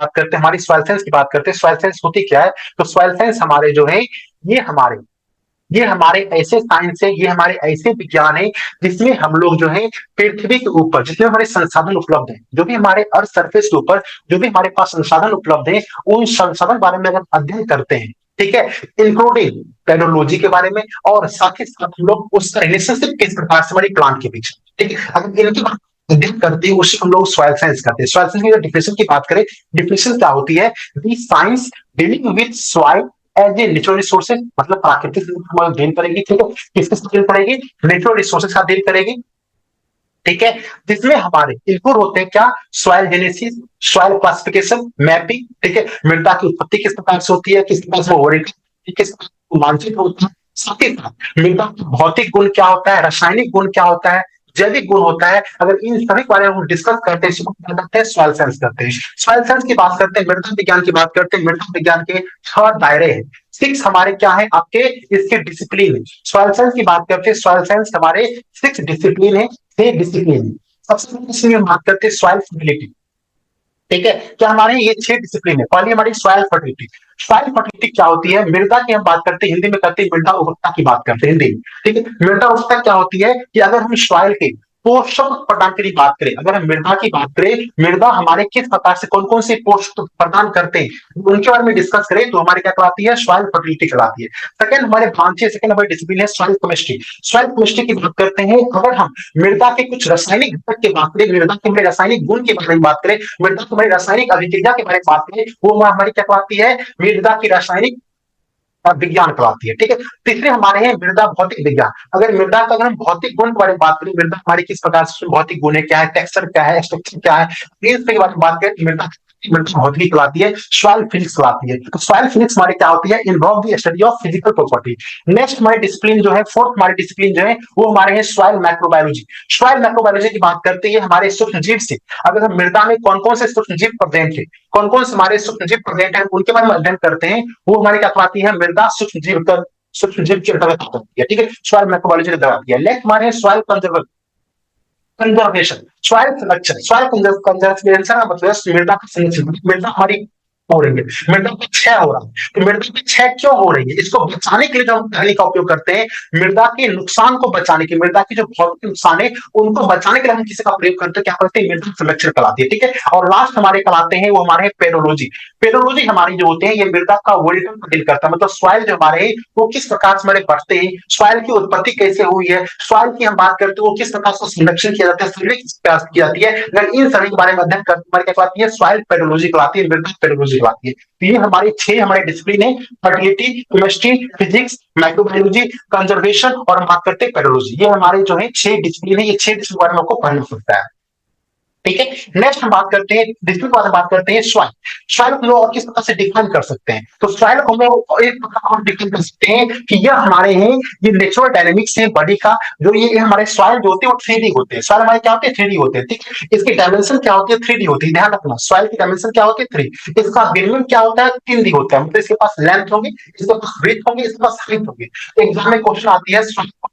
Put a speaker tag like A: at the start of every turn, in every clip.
A: बात करते हैं, हमारी सॉइल साइंस की बात करते हैं, सॉइल साइंस होती क्या है? तो सॉइल साइंस हमारे जो है ये हमारे ऐसे साइंस है, ये हमारे ऐसे विज्ञान है जिसमें हम लोग जो है पृथ्वी के ऊपर जितने हमारे संसाधन उपलब्ध है, जो भी हमारे अर्थ सरफेस के ऊपर जो भी हमारे पास संसाधन उपलब्ध है, उन संसाधन बारे में अगर अध्ययन करते हैं, ठीक है, इंक्लूडिंग टेक्नोलॉजी के बारे में, और साथ ही साथ हम लोग उसका रिलेशनशिप किस प्रकार से हमारी प्लांट के बीच, ठीक है, अगर इनकी बात अध्ययन करते हैं उसे हम लोग सॉइल साइंस करते हैं। सॉइल साइंस की डिफिनेशन की बात करें, डिफिनेशन क्या होती है? The science dealing with soil as a natural resources, मतलब प्राकृतिक संसाधन डील करेगी, ठीक है, किसके साथ डील करेगी? नेचुरल रिसोर्सेज के साथ डील करेगी, ठीक है, जिसमें हमारे इनपुट होते हैं क्या? Soil genesis, soil classification, mapping, ठीक है, मृदा की उत्पत्ति किस प्रकार से होती है, किस प्रकार से वो हो रही है, किस मानसिक होता है, साथ ही साथ मृदा का भौतिक गुण क्या होता है, रासायनिक गुण क्या होता है, जैविक गुण होता है। अगर इन सभी के बारे में हम डिस्कस करते हैं, इसको क्या करते हैं? सॉइल साइंस करते हैं। सॉइल साइंस की बात करते हैं, मृदा विज्ञान की बात करते हैं, मृदा विज्ञान के 6 दायरे हैं, 6 हमारे क्या है आपके इसके डिसिप्लिन है। सॉइल साइंस की बात करते हैं, सॉइल साइंस हमारे 6 डिसिप्लिन है, 6 डिसिप्लिन। सबसे पहले इसमें हम बात करते हैं सॉइल फर्टिलिटी, ठीक है, क्या हमारे ये 6 डिसिप्लिन है। पहली हमारी सॉइल फर्टिलिटी। सॉइल फर्टिलिटी क्या होती है? मृदा की हम बात करते हैं, हिंदी में करते हैं मृदा उर्वरकता की बात करते हैं हिंदी में, ठीक है। मृदा उर्वरकता क्या होती है कि अगर हम सॉइल के पोषक प्रदान की बात करें, अगर हम मृदा की बात करें, मृदा हमारे किस प्रकार से कौन कौन से पोषक प्रदान करते हैं उनके बारे में डिस्कस करें तो हमारी क्या कहलाती है? सॉइल फर्टिलिटी कहलाती है। सेकंड हमारे ब्रांचें, सेकंड हमारी डिसिप्लिन है सॉइल केमिस्ट्री। सॉइल केमिस्ट्री की बात करते हैं, अगर हम मृदा के कुछ रासायनिक घटक की बात करें, मृदा के हमारे रासायनिक गुण के बारे में बात करें, मृदा की हमारी रासायनिक अभिक्रिया के बारे में बात करें, वो हमारी क्या कहलाती है? मृदा की रासायनिक विज्ञान कहलाती है, ठीक है। तीसरे हमारे हैं मृदा भौतिक विज्ञान। अगर मृदा का अगर हम भौतिक गुण के बारे में बात करें, मृदा हमारी किस प्रकार से भौतिक गुण है, क्या है, टेक्सचर क्या है, स्ट्रक्चर क्या है, इन के बारे में बात करें, मृदा मृदा भौतिकी कहलाती है, सॉइल फिजिक्स कहलाती है। तो सॉइल फिजिक्स हमारी क्या होती है? Involve the study of physical property. Next हमारी डिसिप्लिन जो है, फोर्थ हमारी डिसिप्लिन जो है वो हमारे हैं सॉइल माइक्रोबायोलॉजी। सॉइल माइक्रोबायोलॉजी की बात करते हैं हमारे सूक्ष्म जीव से, अगर हम मृदा में कौन कौन से सूक्ष्म जीव प्रेजेंट है, कौन कौन से हमारे सूक्ष्म जीव प्रेजेंट है उनके बारे में अध्ययन करते हैं, वो हमारी क्या कहलाती है? मृदा सूक्ष्म जीव की अंतर्गत आती है, ठीक है, सॉइल माइक्रोबायोलॉजी की अंतर्गत आती है। नेक्स्ट हमारे soil conservation, soil selection. Soil conservation का मतलब मृदा का संरक्षण, मृदा हमारी हो रही है, मृदा का क्षय हो रहा है, तो मृदा का क्षय क्यों हो रही है, इसको बचाने के लिए जो हम तकनीक का उपयोग करते हैं, मृदा के नुकसान को बचाने के, मृदा की जो भौतिक नुकसान है उनको बचाने के लिए हम किसी का प्रयोग करते हैं, क्या करते हैं? मृदा संरक्षण कराती है, ठीक है। और लास्ट हमारे कराते हैं वो हमारे पेडोलॉजी। पेडोलॉजी हमारी जो होते हैं ये मृदा का वर्णन को डील करता है, मतलब सॉइल जो हमारे हैं वो किस प्रकार से हमारे बढ़ते हैं, सॉइल की उत्पत्ति कैसे हुई है, सॉइल की हम बात करते हैं वो किस प्रकार से संरक्षण किया जाता है, की जाती है। अगर इन सभी के बारे में अध्ययन करते हमारे क्या कहलाती है? सॉइल पेडोलॉजी कहलाती है, मृदा पेडोलॉजी कहलाती है। तो ये हमारे 6 हमारे डिसिप्लिन है, fertility, chemistry, physics, microbiology, conservation और हम बात करते हैं पेडोलॉजी। ये हमारे जो है 6 डिसिप्लिन है, ये 6 डिसिप्लिन के बारे में आपको पढ़ना पड़ता है, ठीक है। नेक्स्ट हम बात करते हैं डिस्ट्रिक्ट बारे में बात करते हैं सॉइल। सॉइल को और किस प्रकार से डिफाइन कर सकते हैं? तो सॉइल को हम लोग एक प्रकार डिफाइन कर सकते हैं कि यह हमारे हैं ये नेचुरल डायनेमिक्स है बॉडी का, जो ये हमारे सॉइल जो होते हैं वो 3D होते हैं। सॉइल हमारे क्या होते हैं? 3D होते हैं, ठीक है। इसकी डायमेंशन क्या होती है? 3D होती है, ध्यान रखना, सॉइल की डायमेंशन क्या होती है? 3। इसका बिल्डिंग क्या होता है? 3D होता है, मतलब इसके पास लेंथ होगी, इसके पास ब्रेथ होगी, इसके पास हाइट होगी। एग्जाम में क्वेश्चन आती है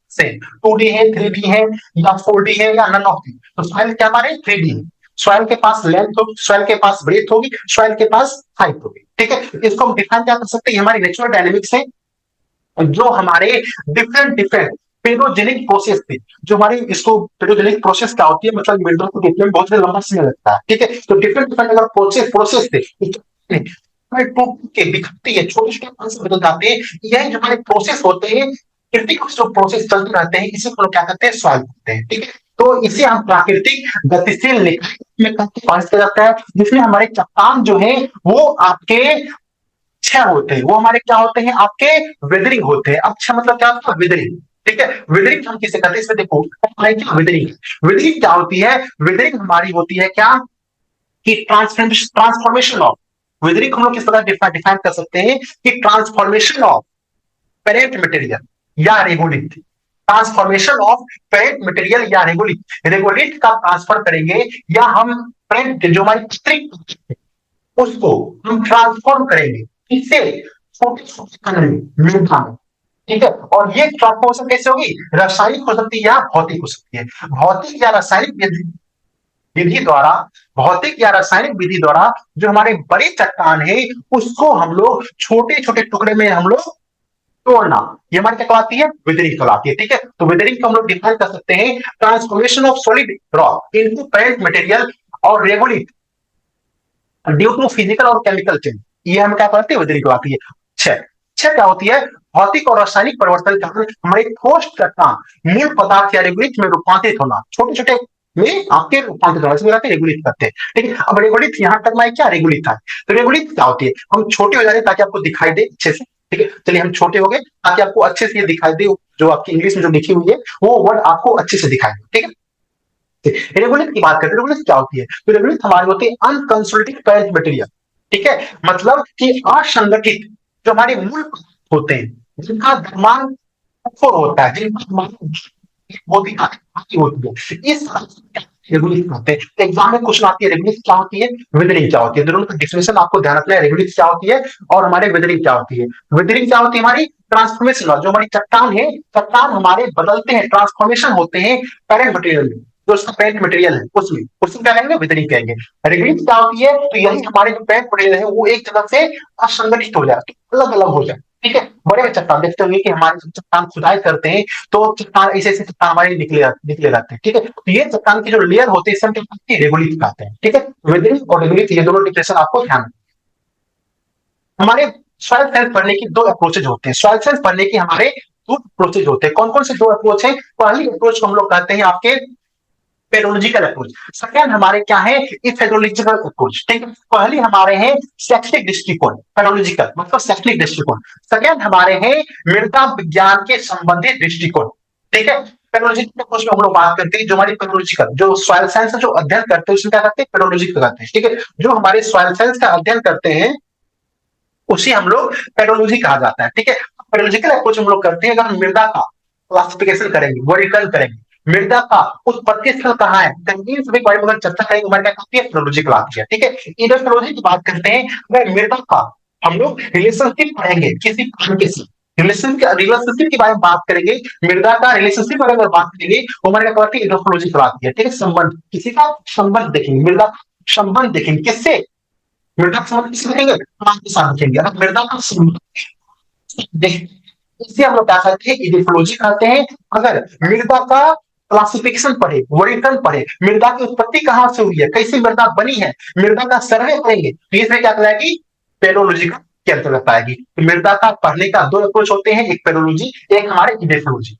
A: से 2D है, 3D है या 4D है या नन ऑफ दी। तो सॉइल क्या हमारे 3D है, सॉइल के पास लेंथ होगी, सॉइल के पास ब्रेथ होगी, सॉइल के पास हाइट होगी, ठीक है। इसको हम डिफाइन क्या कर सकते हैं? हमारी नेचुरल डायनेमिक्स है, जो हमारे डिफरेंट डिफरेंट पेडोजेनिक प्रोसेस थे, जो हमारी इसको पेडोजेनिक प्रोसेस क्या होती है, मतलब मृदा को देखने में बहुत लंबा समय लगता है, ठीक है। तो डिफरेंट डिफरेंट अगर प्रोसेस प्रोसेस थे के बिखरती है, छोटे छोटे अंश बदल जाते हैं, यही जो हमारे प्रोसेस होते हैं, प्राकृतिक जो प्रोसेस चलते रहते हैं, इसी को क्या कहते हैं? सॉइल कहते हैं, ठीक है। तो इसे हम प्राकृतिक गतिशील निकाय में पास किया जाता है, जिसमें हमारे चट्टान जो है वो आपके क्षय होते हैं, वो हमारे क्या होते हैं? आपके विदरिंग होते हैं। अक्षय मतलब क्या होता है? विदरिंग, ठीक है। विदरिंग हम किसे कहते हैं? इसमें देखो क्या विदरिंग, विदरिंग क्या होती है? विदरिंग हमारी होती है क्या कि ट्रांसफॉर्मेशन ऑफ, विदरिंग हम लोग किस तरह डिफाइन कर सकते हैं कि ट्रांसफॉर्मेशन ऑफ पेरेंट मटेरियल या regolith, transformation of parent material या रेगोलिथ, रेगोलिथ का ट्रांसफर करेंगे या हम पेरेंट जो हमारी पत्रिक उसको हम ट्रांसफॉर्म करेंगे, इससे छोटे छोटे कण में, मृदा में, ठीक है। और ये ट्रांसफॉर्मेशन कैसे होगी? रासायनिक हो सकती है या भौतिक हो सकती है। भौतिक या रासायनिक विधि द्वारा, भौतिक या रासायनिक विधि द्वारा जो हमारे बड़े चट्टान है उसको हम लोग छोटे छोटे टुकड़े में हम लोग तोड़ना, ये हमारी क्या कहलाती है, विदरिंग कहलाती है। ठीक है, तो विदरिंग को हम लोग डिफाइन कर सकते हैं, transformation of solid rock into parent material और रेगुलेट ड्यू टू फिजिकल और केमिकल चेंज, ये हम क्या करते हैं, विदरिंग कहलाती है। छह छह क्या होती है, भौतिक और रासायनिक परिवर्तन के कारण हमारे ठोस चट्टान मूल पदार्थ या रेगुलित में रूपांतरित होना, छोटे छोटे में आपके रूपांतरित होना, इसमें रेगुलित करते हैं। ठीक है, अब रेगुलित यहाँ तक मैं क्या रेगुलित था, तो रेगुलित क्या होती है, हम छोटे हो जाते हैं ताकि आपको दिखाई दे अच्छे से। ठीक है, चलिए हम छोटे हो गए ताकि आपको अच्छे से ये दिखाई दे, जो आपकी इंग्लिश में जो लिखी हुई है वो वर्ड आपको अच्छे से दिखाई दे। ठीक है, रेगुलित की बात करते हैं, रेगुलित क्या होती है, तो रेगुलित हमारी होती है अनकंसोलिडेटेड पेरेंट मटेरियल। ठीक है, मतलब कि असंगठित जो हमारे मूल पदार्थ होते हैं, जिनका द्रव्यमान कठोर होता है, जिनका द्रव्यमान होती है, इस रेगुलित कहते हैं। एग्जाम में क्वेश्चन आती है रेगुलित क्या होती है, विदरिंग क्या होती है, दोनों का डिफिनेशन आपको ध्यान रखना है, रेगुलित क्या होती है और हमारे विदरिंग क्या होती है। विदरिंग क्या होती है, हमारी ट्रांसफॉर्मेशन, जो हमारी चट्टान है, चट्टान हमारे बदलते हैं, ट्रांसफॉर्मेशन होते हैं पेरेंट मटेरियल में, जो उसका पेरेंट मटेरियल है उसमें, उसमें क्या कहेंगे, विदरिंग कहेंगे। रेगुलित क्या होती है, तो यही हमारे जो पेरेंट मटेरियल है वो एक जगह से असंगठित हो जाए, अलग अलग हो जाए। ठीक है, बड़े में चट्टान देखते होंगे कि हमारे जब चट्टान खुदाई करते हैं तो चट्टान ऐसे ऐसे चट्टान हमारे निकले रहते हैं। ठीक है, तो ये चट्टान की जो लेयर होती है इसे हम क्या कहते हैं, रेगुलित कहते हैं। ठीक है, विदरिंग और रेगुलित ये दोनों डिफिनेशन आपको ध्यान रखना है। हमारे सॉइल साइंस पढ़ने की दो अप्रोचेज होते हैं, सॉइल साइंस पढ़ने की हमारे दो अप्रोचेज होते हैं। कौन कौन से दो अप्रोच है, पहली अप्रोच को हम लोग कहते हैं आपके पेडोलॉजिकल अप्रोच, सेकंड हमारे क्या है, इथेडोलॉजिकल अप्रोच। ठीक है, पहली हमारे हैं शैक्षिक दृष्टिकोण, पेडोलॉजिकल मतलब शैक्षिक दृष्टिकोण, सेकंड हमारे हैं मृदा विज्ञान के संबंधित दृष्टिकोण। ठीक है, पेडोलॉजिकल अप्रोच में हम लोग बात करते हैं, जो हमारी पेडोलॉजिकल जो सॉइल साइंस जो अध्ययन करते हैं उसमें क्या करते हैं, पेडोलॉजिकल करते हैं। ठीक है, जो हमारे सॉइल साइंस का अध्ययन करते हैं उसी हम लोग पेडोलॉजी कहा जाता है। ठीक है, पेडोलॉजिकल अप्रोच हम लोग करते हैं, अगर हम मृदा का क्लासिफिकेशन करेंगे, वर्गीकरण करेंगे, मृदा का उत्पत्ति स्थल कहाँ है, इन सभी के बारे में अगर चर्चा करेंगे, हमारे क्या कहती है, पेडोलॉजी कहलाती है। ठीक है, इधर पेडोलॉजी की बात करते हैं, अगर मृदा का हम लोग रिलेशनशिप पढ़ेंगे किसी प्लांट के साथ, रिलेशनशिप के बारे में बात करेंगे, मृदा का रिलेशनशिप के बारे में बात करेंगे, वो हमारे क्या कहती है, इडोफोलॉजी कहलाती है। ठीक है, संबंध, किसी का संबंध देखेंगे, मृदा का संबंध देखेंगे किससे, मृदा का संबंध किससे देखेंगे, प्लांट के साथ देखेंगे। अगर मृदा का संबंध इसे हम लोग क्या कहते हैं, इडियोलॉजी कहते हैं। अगर मृदा का क्लासिफिकेशन पढ़े, वर्गीकरण पढ़े, मृदा की उत्पत्ति कहां से हुई है, कैसी मृदा बनी है, मृदा का सर्वे करेंगे, तो इसमें क्या कहलाएगी, पेडोलॉजी का के अंतर्गत आएगी। तो मृदा का पढ़ने का दो अप्रोच होते हैं, एक पेडोलॉजी, एक हमारे इडियोलॉजी।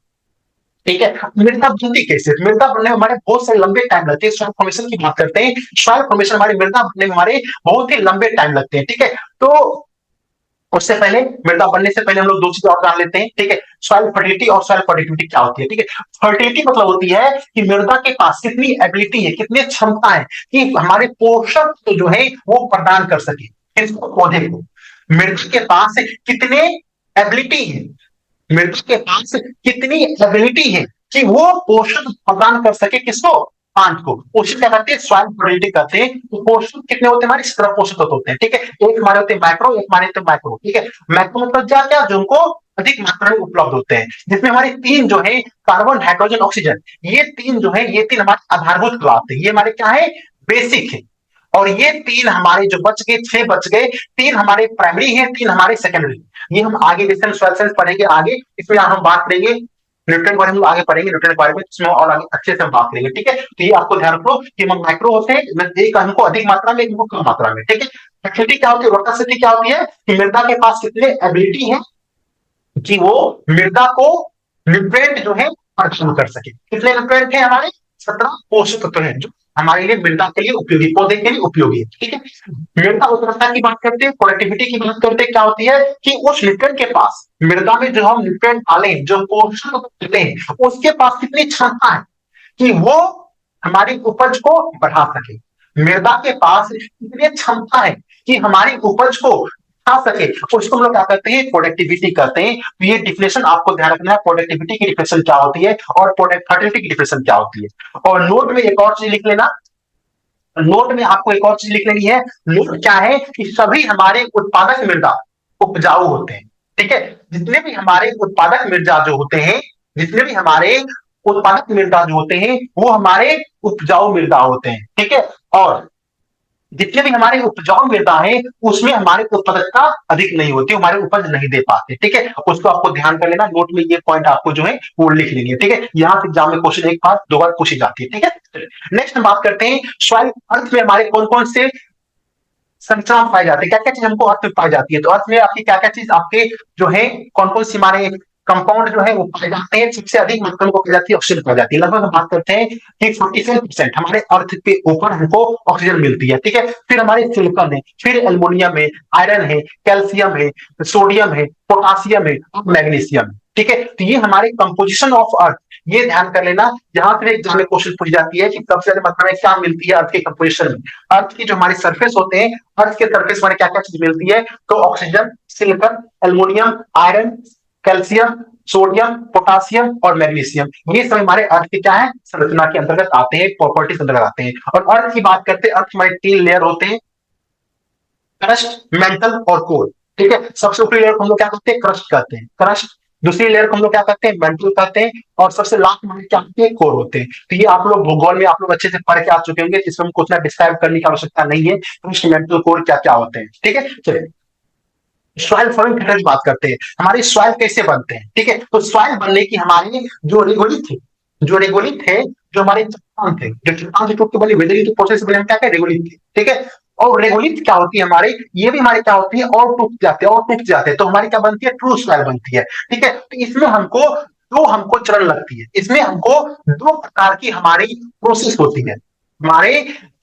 A: ठीक है, मृदा बनती कैसे, मृदा बनने में हमारे बहुत सारे लंबे टाइम लगते हैं, सॉइल फॉर्मेशन की बात करते हैं, सॉइल फॉर्मेशन हमारी मृदा बनने में हमारे बहुत ही लंबे टाइम लगते हैं। ठीक है, तो उससे पहले, मृदा बनने से पहले हम लोग दो चीजें और जान लेते हैं। ठीक है, सॉइल फर्टिलिटी और सॉइल प्रोडक्टिविटी क्या होती है। ठीक है, फर्टिलिटी मतलब होती है कि मृदा के पास कितनी एबिलिटी है, कितनी क्षमता है कि हमारे पोषक जो है वो प्रदान कर सके इसको, पौधे को। मृदा के पास कितने एबिलिटी है, मृदा के पास कितनी एबिलिटी है कि वो पोषक प्रदान कर सके किसको, प्लांट को, पोषक क्या करते हैं, सॉइल फर्टिलिटी करते हैं। तो पोषक कितने होते हैं, हमारे सत्रह पोषक तत्व होते हैं। ठीक है, एक हमारे होते हैं मैक्रो, एक हमारे होते हैं माइक्रो। ठीक है, मैक्रो मतलब क्या क्या, जो उनको अधिक मात्रा में उपलब्ध होते हैं, जिसमें हमारे तीन जो है, कार्बन, हाइड्रोजन, ऑक्सीजन, ये तीन जो है, ये तीन हमारे आधारभूत कहलाते हैं, ये हमारे क्या है, बेसिक है। और ये तीन हमारे जो बच गए, छह बच गए, तीन हमारे प्राइमरी हैं, तीन हमारे सेकेंडरी। ये हम आगे जैसे हम सॉइल साइंस पढ़ेंगे आगे, इसमें हम बात करेंगे न्यूट्रन के बारे में, आगे पढ़ेंगे न्यूट्रन के बारे में, इसमें और आगे अच्छे से हम बात करेंगे। ठीक है, तो ये आपको ध्यान रखो कि हम माइक्रो होते हैं, एक हमको अधिक मात्रा में, एक हमको कम मात्रा में। ठीक है, फैसिलिटी क्या होती है, वर्टिसिटी क्या होती है, कि मृदा के पास कितने एबिलिटी है कि वो मृदा को न्यूट्रिएंट जो है प्रदान कर सके। कितने न्यूट्रिएंट है, हमारे 17 पोषक तत्व हैं जो हमारे लिए, मृदा के लिए उपयोगी, पौधे के लिए उपयोगी है। ठीक है, मृदा उत्पादकता की बात करते हैं, प्रोडक्टिविटी की बात करते हैं, क्या होती है कि उस न्यूट्रिएंट के पास, मृदा में जो हम न्यूट्रिएंट डालें, जो पोषक डालते हैं, उसके पास कितनी क्षमता है कि वो हमारी उपज को बढ़ा सके, मृदा के पास कितनी क्षमता है कि हमारी उपज को खा सके, उसको हम लोग क्या कहते हैं, प्रोडक्टिविटी कहते हैं। तो ये डिफिनेशन आपको ध्यान रखना है, प्रोडक्टिविटी की डिफिनेशन क्या होती है और फर्टिलिटी की डिफिनेशन क्या होती है। और नोट में एक और चीज लिख लेना, नोट में आपको एक और चीज लिख लेनी है, नोट क्या है कि सभी हमारे उत्पादक मृदा उपजाऊ होते हैं। ठीक है, जितने भी हमारे उत्पादक मृदा जो होते हैं, जितने भी हमारे उत्पादक मृदा जो होते हैं वो हमारे उपजाऊ मृदा होते हैं, ठीक है। और जितने भी हमारे उपजाऊ मृदा है उसमें हमारे उत्पादकता अधिक नहीं होती, हमारे उपज नहीं दे पाते, ठीक है। उसको आपको ध्यान कर लेना, नोट में ये पॉइंट आपको जो है वो लिख लेंगे, ठीक है। यहाँ से एग्जाम में क्वेश्चन एक बार दो बार पूछी जाती है, ठीक है। नेक्स्ट हम बात करते हैं सॉइल अर्थ में हमारे कौन कौन से संरचना पाई जाती है, क्या क्या चीज हमको अर्थ में पाई जाती है। तो अर्थ में आपकी क्या क्या चीज आपके जो है कौन कौन सी हमारे कंपाउंड जो है वो पाए जाते हैं। सबसे अधिक मात्रा में पाई जाती है ऑक्सीजन पाई जाती है, लगभग हम बात करते हैं कि 47% हमारे अर्थ के ऊपर हमको ऑक्सीजन मिलती है, ठीक है। फिर हमारे सिलिकॉन है, फिर एल्युमिनियम है, आयरन है, कैल्शियम है, सोडियम है, पोटासियम है और मैग्नीशियम है, ठीक है। तो ये हमारे कंपोजिशन ऑफ अर्थ, ये ध्यान कर लेना। यहाँ से एग्जाम में क्वेश्चन पूछ जाती है कि सबसे ज्यादा मात्रा में क्या मिलती है अर्थ के कंपोजिशन में। अर्थ की जो हमारे सरफेस होते हैं, अर्थ के सरफेस हमारे क्या क्या चीज मिलती है, तो oxygen, silicon, aluminium, iron, calcium, sodium, potassium और मैग्नीशियम, ये सब हमारे अर्थ के क्या है संरचना के अंतर्गत आते हैं, प्रॉपर्टीज अंतर्गत आते हैं। और अर्थ की बात करते हैं, अर्थ हमारे 3 लेयर होते हैं, क्रस्ट, मेंटल और कोर, ठीक है। सबसे ऊपरी लेयर को हम लोग क्या कहते हैं, क्रस्ट कहते हैं, क्रस्ट। दूसरी लेयर को हम लोग क्या कहते हैं, मेंटल कहते हैं। और सबसे लास्ट में क्या होते हैं, कोर होते हैं। तो ये आप लोग भूगोल में आप लोग अच्छे से पढ़ के आ चुके होंगे, इसमें हमको उतना डिस्क्राइब करने की आवश्यकता नहीं है, क्रस्ट, मेंटल, कोर क्या क्या होते हैं, ठीक है। चलिए सॉइल फॉर्मिंग फैक्टर की बात करते हैं, हमारे सॉइल कैसे बनते हैं, ठीक है। तो सॉइल बनने की हमारे जो रेगोलिथ थे, जो रेगोलिथ थे, जो हमारे चट्टान थे, जो चट्टान से टूट के बने वेदरिंग के प्रोसेस बने, हम क्या कहते हैं, रेगोलिथ थे, ठीक है। और रेगोलिथ क्या होती है हमारे, ये भी हमारे क्या होती है, और टूट जाते हैं और टूट जाते हैं, तो हमारी क्या बनती है, ट्रू सॉइल बनती है, ठीक है। तो इसमें हमको चरण लगती है, इसमें हमको 2 प्रकार की हमारी प्रोसेस होती है। हमारे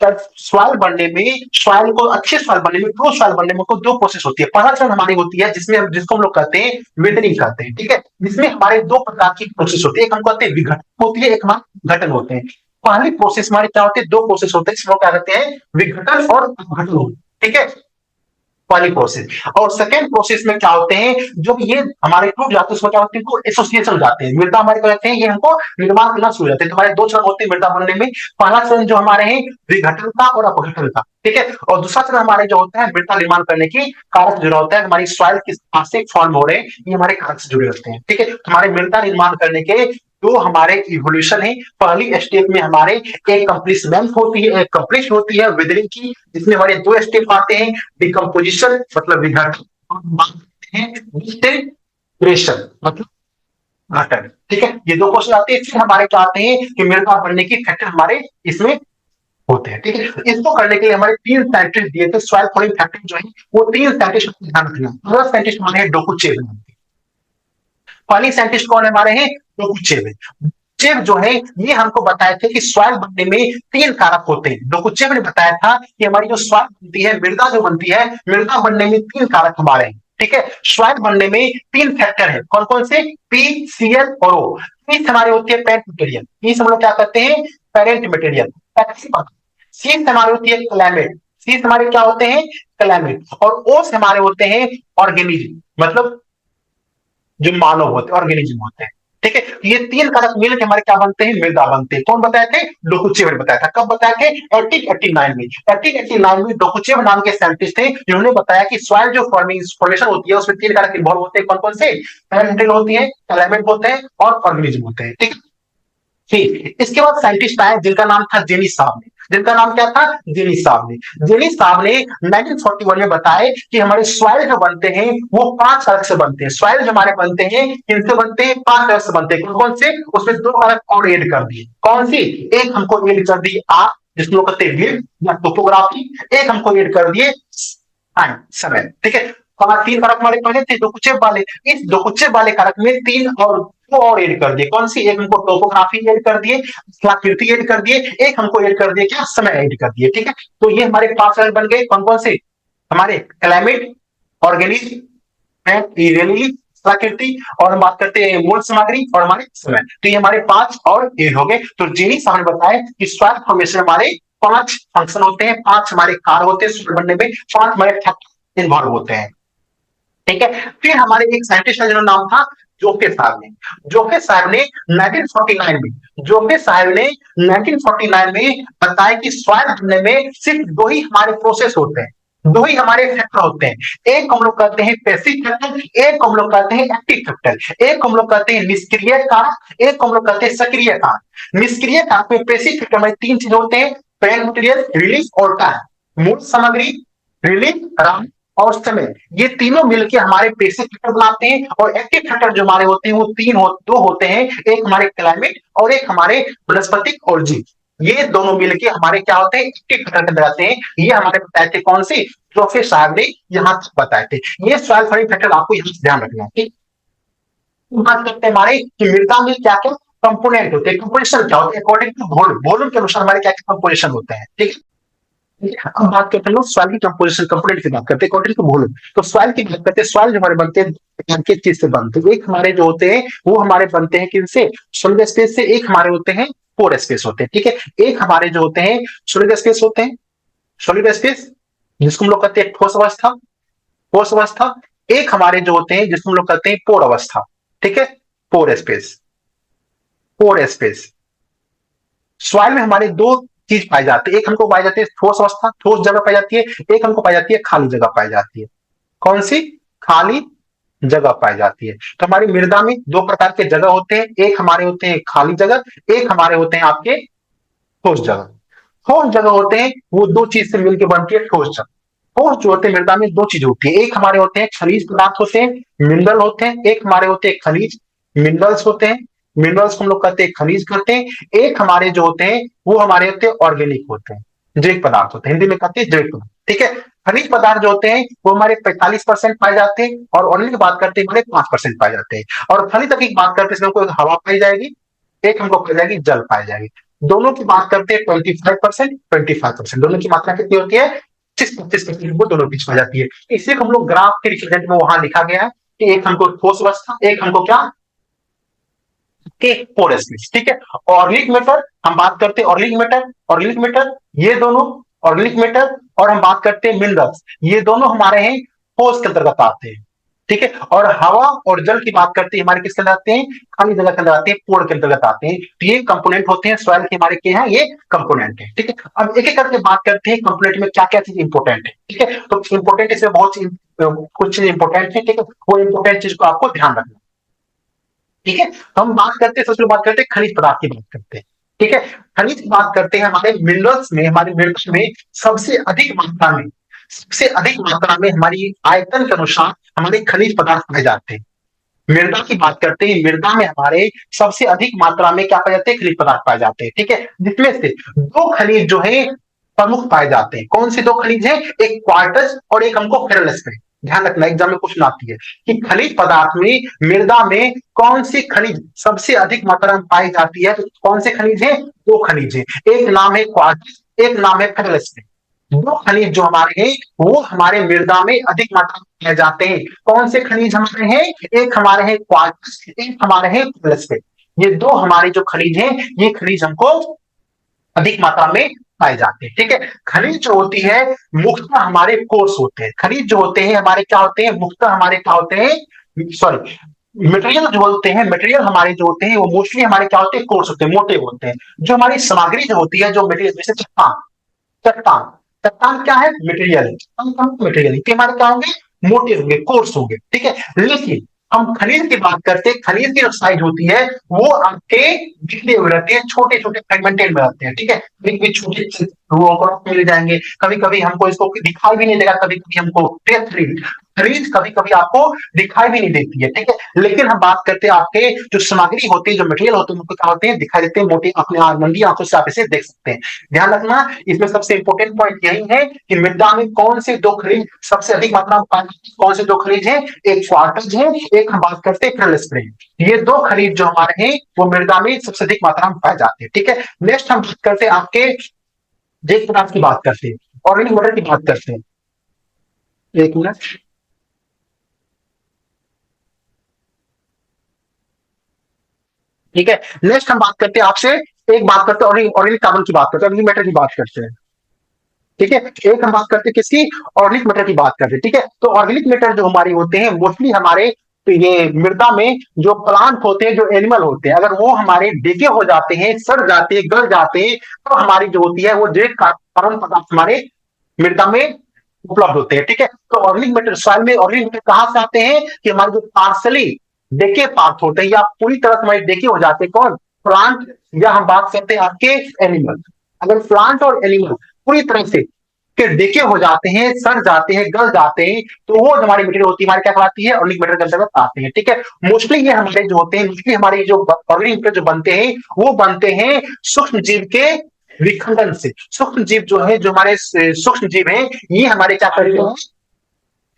A: सॉइल बनने में, सॉइल को अच्छे सॉइल बनने में, ट्रू सॉइल बनने में को 2 प्रोसेस होती है। पहला चरण हमारी होती है जिसको हम लोग कहते हैं वेदरिंग कहते हैं, ठीक है। जिसमें हमारे 2 प्रकार की प्रोसेस होती है, एक हम कहते हैं विघटन होती है, एक हमारे घटन होते हैं। पहली प्रोसेस हमारे क्या होते हैं, 2 प्रोसेस होते हैं, इसमें क्या कहते हैं, विघटन और अपघटन, ठीक है, पहली प्रोसेस। और सेकेंड प्रोसेस में क्या होते हैं, जो ये हमारे टूट जाते हैं उसमें क्या होते हैं, एसोसिएशन हो जाते हैं, मृदा हमारे क्या कहते हैं, ये हमको निर्माण करना शुरू हो जाते हैं। तो हमारे 2 चरण होते हैं मृदा बनने में, पहला चरण जो हमारे हैं विघटन का और अपघटन का, ठीक है। और दूसरा चरण हमारे जो होता है मृदा निर्माण करने की कारक जुड़ा होता है, हमारी सॉइल किस से फॉर्म हो रहे हैं, ये हमारे कारक से जुड़े होते हैं, ठीक है। हमारे मृदा निर्माण करने के जो हमारे इवोल्यूशन है, पहली स्टेप में हमारे एक कंप्लीशमेंट होती है, एक कंप्लीट होती है विदरिंग की, जिसमें हमारे 2 स्टेप आते हैं, डिकम्पोजिशन मतलब विघटन, और बात करते हैं डिsintegration मतलब घटन, ठीक है। ये 2 क्वेश्चन आते हैं। फिर हमारे क्या आते हैं कि मृदा बनने की फैक्टर हमारे इसमें होते हैं, ठीक है। इसको करने के लिए हमारे 3 साइंटिस्ट दिए थे, सॉइल फॉर्मिंग फैक्टर जो है वो 3 साइंटिस्ट को ध्यान रखना। पहला साइंटिस्ट हमारे हैं डोकुचेव, पहली साइंटिस्ट कौन हमारे हैं, डोकुचेव। डोकुचेव जो है ये हमको बताए थे कि सॉइल बनने में 3 कारक होते हैं। डोकुचेव ने बताया था कि हमारी जो सॉइल बनती है, मृदा जो बनती है, मृदा बनने में 3 कारक हमारे हैं, ठीक है। सॉइल बनने में 3 फैक्टर है, कौन कौन से, पी, सीएल और ओ। पी हमारे होती है पेरेंट मटेरियल, पी हम लोग क्या कहते हैं, पेरेंट मटेरियल। सी हमारे होती है क्लाइमेट, सी हमारे क्या होते हैं, क्लाइमेट। और ओ से हमारे होते हैं ऑर्गेनिज्म, मतलब जो मानव होते हैं, ऑर्गेनिज्म होते हैं, ठीक है। ये 3 कारक मिल के हमारे क्या बनते हैं, मृदा बनते हैं। कौन बताए थे, डोकुचेव ने बताया था। कब बताया थे, 1889 में। 1889 में डोकुचेव नाम के साइंटिस्ट थे जिन्होंने बताया कि सॉइल जो फॉर्मेशन होती है उसमें 3 कारक इन्वॉल्व होते हैं, कौन कौन से, पेरेंटल होती है, क्लाइमेट होते हैं और ऑर्गेनिज्म होते हैं, ठीक है। ठीक, इसके बाद साइंटिस्ट आए जिनका नाम था जेनिस साहब ने, जिनका नाम क्या था, जेनिस साहब ने। जेनिस साहब ने 1941 में बताया कि हमारे सॉइल जो बनते हैं वो 5 कारक से बनते हैं। सॉइल जो हमारे बनते हैं किनसे बनते हैं, 5 कारक से बनते हैं। कौन कौन से, उसमें 2 कारक और ऐड कर दिए, कौन सी, एक हमको ऐड कर दी आप जिसको कहते हैं या टोपोग्राफी, एक हमको ऐड कर दिए समय, ठीक है। 3 कारक हमारे पहले थे डोकुचेव वाले, इस डोकुचेव वाले कारक में 3 और ऐड कर दिए, कौन सी, एक हमको टोपोग्राफी ऐड कर दिए, कलाकृति ऐड कर दिए, एक हमको ऐड कर दिए क्या, समय ऐड कर दिए, ठीक है। तो ये हमारे 5 कारक बन गए, कौन कौन से, हमारे क्लाइमेट, ऑर्गेनिज्म, कलाकृति, और हम बात करते हैं मूल सामग्री और हमारे समय। तो ये हमारे 5 और ऐड हो गए। तो जेनी साहब ने बताया कि सॉइल फॉर्मेशन हमारे 5 फंक्शन होते हैं, 5 हमारे कार्य होते हैं सॉइल बनने में, 5 हमारे फैक्टर इन्वॉल्व होते हैं, ठीक है। फिर हमारे एक साइंटिस्ट का जिनका नाम था जोके साहब ने, जोके साहब ने 1949 में, जोके साहब ने 1949 में बताया कि सॉइल बनने में सिर्फ 2 ही हमारे प्रोसेस होते हैं, दो ही हमारे फैक्टर होते हैं, एक को हम लोग कहते हैं पैसिव फैक्टर, एक को हम लोग कहते हैं एक्टिव फैक्टर, एक को हम लोग कहते हैं निष्क्रिय कारक, एक को हम लोग कहते हैं सक्रिय कारक। निष्क्रिय कारक में पैसिव फैक्टर में तीन चीज होते हैं, पेरेंट मटेरियल, रिलीफ और टाइम। मूल सामग्री, रिलीफ, राम और समय, ये तीनों मिलकर हमारे पैसिव फैक्टर बनाते हैं। और एक्टिव फैक्टर जो हमारे होते हैं वो दो होते हैं, एक हमारे क्लाइमेट और एक हमारे वनस्पतिक और जीव। ये दोनों मिलके हमारे क्या होते हैं, एक्टिव फैक्टर के बताते हैं। ये हमारे बताए थे कौन सी, प्रोफेसर साहब ने यहाँ तक बताए थे। ये सॉइल फॉर्मिंग फैक्टर आपको यहाँ से ध्यान रखना है, ठीक। बात करते हैं हमारे कि मृदा में क्या क्या कंपोनेंट होते हैं, कंपोजिशन क्या होते हैं, अकॉर्डिंग टू वॉल्यूम के अनुसार हमारे क्या क्या कंपोजिशन होते हैं, ठीक है। अब बात करते हैं लोग सॉइल की कंपोजिशन कंपोनेंट की बात करते हैं अकॉर्डिंग टू वॉल्यूम। तो सॉइल की बात करते हैं, सॉइल जो हमारे बनते हैं किस चीज से बनते हैं, एक हमारे जो होते हैं वो हमारे बनते हैं किनसे, सॉलिड स्पेस से, एक हमारे होते हैं पोर स्पेस होते हैं, ठीक है। एक हमारे जो होते हैं सॉलिड स्पेस होते हैं, सॉलिड स्पेस जिसको हम लोग कहते हैं ठोस अवस्था, ठोस अवस्था। एक हमारे जो होते हैं जिसको हम लोग कहते हैं पोर अवस्था, ठीक है, पोर स्पेस, पोर स्पेस। सॉइल में हमारे दो चीज पाई जाती है, एक हमको पाई जाती है ठोस अवस्था, ठोस जगह पाई जाती है, एक हमको पाई जाती है खाली जगह पाई जाती है। कौन सी, खाली जगह पाई जाती है। तो हमारी मृदा में दो प्रकार के जगह होते हैं, एक हमारे होते हैं खाली जगह, एक हमारे होते हैं आपके ठोस जगह। ठोस जगह होते हैं वो दो चीज से मिलकर बनती है ठोस जगह। ठोस जो होते हैं मृदा में दो चीज होती है, एक हमारे होते हैं खनिज पदार्थ होते हैं, मिनरल होते हैं, एक हमारे होते हैं खनिज, मिनरल्स होते हैं। मिनरल्स को हम लोग कहते हैं खनिज कहते हैं। एक हमारे जो होते हैं वो हमारे होते हैं ऑर्गेनिक होते हैं, जैविक पदार्थ होते हैं, हिंदी में कहते हैं जैविक पदार्थ, ठीक है। खनिज पदार्थ जो होते हैं वो हमारे 45% पाए जाते हैं, और ऑर्गेनिक की बात करते हैं हमारे 5% पाए जाते हैं। और खनिज तक की बात करते हैं इसमें हमको हवा पाई जाएगी, एक हमको पाई जाएगी जल पाई जाएगी। दोनों की बात करते हैं 25%, 25%, दोनों की मात्रा कितनी होती है, 25% वो दोनों बीच में जाती है। इसे हम लोग ग्राफ के रिप्रेजेंट में वहां लिखा गया है कि एक हमको ठोस अवस्था, एक हमको क्या, के पोरस, ठीक है। ऑर्गेनिक मैटर हम बात करते हैं, ऑर्गेनिक मैटर, ऑर्गेनिक मैटर ये दोनों, ऑर्गेनिक मैटर और हम बात करते हैं मिनरल्स, ये दोनों हमारे हैं ठोस के अंतर्गत आते हैं, ठीक है। और हवा और जल की बात करते हैं हमारे किसके अंदर आते हैं, खाली जगह के अंदर आते हैं, पोर के अंतर्गत आते हैं। तो ये कंपोनेंट होते हैं सॉइल के हमारे क्या है, ये कंपोनेंट है, ठीक है। अब एक एक करके बात करते हैं कंपोनेंट में क्या क्या चीज इंपॉर्टेंट है, ठीक है। तो इंपॉर्टेंट इसमें बहुत कुछ चीज इंपॉर्टेंट है, ठीक है। वो इंपॉर्टेंट चीज को आपको ध्यान रखना, ठीक है। हम बात करते हैं, सबसे बात करते हैं खनिज पदार्थ की बात करते हैं, ठीक है। खनिज की बात करते हैं, हमारे मिनरल्स में, हमारे मिनरल्स में सबसे अधिक मात्रा में, सबसे अधिक मात्रा में हमारी आयतन के अनुसार हमारे खनिज पदार्थ पाए जाते हैं। मृदा की बात करते हैं, मृदा में हमारे सबसे अधिक मात्रा में क्या पाए जाते हैं, खनिज पदार्थ पाए जाते हैं, ठीक है। जिसमें से दो खनिज जो है प्रमुख पाए जाते हैं। कौन से दो खनिज है, एक क्वार्टज और एक हमको फेरल में। ध्यान रखना, एग्जाम में क्वेश्चन आती है कि खनिज पदार्थ में, मृदा में कौन सी खनिज सबसे अधिक मात्रा में पाई जाती है। तो कौन से खनिज है, दो खनिज है, एक नाम है क्वार्टज, एक नाम है फेरल। दो खनिज जो हमारे हैं वो हमारे मृदा में अधिक मात्रा में पाए जाते हैं। कौन से खनिज हमारे हैं, एक हमारे हैं क्वार्टज, एक हमारे हैं फेरल। ये दो हमारे जो खनिज हैं, ये खनिज हमको अधिक मात्रा में पाए जाते हैं, ठीक है। खनिज जो होती है मुख्यतः हमारे कोर्स होते हैं, खनिज जो होते हैं हमारे क्या होते हैं, मुख्यतः हमारे क्या होते हैं, सॉरी, मटेरियल जो होते हैं, मटेरियल हमारे जो होते हैं वो मोस्टली हमारे क्या होते हैं, कोर्स होते हैं, मोटे होते हैं। जो हमारी सामग्री जो होती है, जो मटेरियल, जैसे चट्टान, चट्टान, चट्टान क्या है, मटेरियल है, मटेरियल हमारे क्या होंगे, मोटे होंगे, कोर्स होंगे, ठीक है। लेकिन हम खनिज की बात करते हैं, खनिज की जो साइज होती है वो आपके बिखरे हुए रहते हैं, छोटे छोटे फ्रेगमेंटेड में रहते हैं, ठीक है। कभी कभी छोटे मिल जाएंगे, कभी कभी हमको इसको दिखाई भी नहीं देगा, कभी कभी हमको खनिज कभी कभी आपको दिखाई भी नहीं देती है, ठीक है। लेकिन हम बात करते हैं आपके जो सामग्री होती है, जो मटेरियल होते हैं, उनको क्या होते हैं, दिखाई देते हैं, मोटी अपने नंगी आंखों से आप इसे देख सकते हैं। ध्यान रखना, इसमें सबसे इंपॉर्टेंट पॉइंट यही है कि मृदा में कौन से दो खनिज सबसे अधिक मात्रा में पाए जाते हैं, कौन से दो खनिज हैं, एक क्वार्टज है, एक हम बात करते हैं फेल्डस्प्रेन। ये दो खनिज जो हमारे हैं वो मृदा में सबसे अधिक मात्रा में पाए जाते हैं, ठीक है। नेक्स्ट हम बात करते हैं आपके जैविक पदार्थ की बात करते हैं, ऑर्गेनिक मैटर की बात करते हैं। एक मिनट, ठीक है। नेक्स्ट हम बात करते हैं आपसे, एक बात करते हैं ऑर्गेनिक कार्बन की बात करते हैं, ऑर्गेनिक मैटर की बात करते हैं, ठीक है। एक हम बात करते हैं किसकी, ऑर्गेनिक मैटर की बात करते हैं, ठीक है। तो ऑर्गेनिक मैटर जो हमारे होते हैं मोस्टली हमारे, तो ये मृदा में जो प्लांट होते हैं, जो एनिमल होते हैं, अगर वो हमारे डिके हो जाते हैं, सड़ जाते हैं, गल जाते हैं, तो हमारी जो होती है वो जैविक कार्बन पदार्थ हमारे मृदा में उपलब्ध होते हैं। ठीक है, तो ऑर्गेनिक मैटर सॉइल में ऑर्गेनिक मैटर कहां से आते हैं कि हमारे जो पार्सली डेके पार्ट होते हैं या पूरी तरह से हमारे डेके हो जाते हैं, कौन, प्लांट, या हम बात करते हैं आपके एनिमल। अगर प्लांट और एनिमल पूरी तरह से के डेके हो जाते हैं, सड़ जाते हैं, गल जाते हैं, तो वो हमारी मटेरियल होती है, हमारी क्या कहलाती है, ऑर्गेनिक मैटर के अंतर्गत आते हैं। ठीक है, मोस्टली ये हमारे जो होते हैं, मोस्टली हमारे जो ऑर्गेनिक मैटर जो बनते हैं वो बनते हैं सूक्ष्म जीव के विखंडन से। सूक्ष्म जीव जो है, जो हमारे सूक्ष्म जीव हैं, ये हमारे क्या करते हैं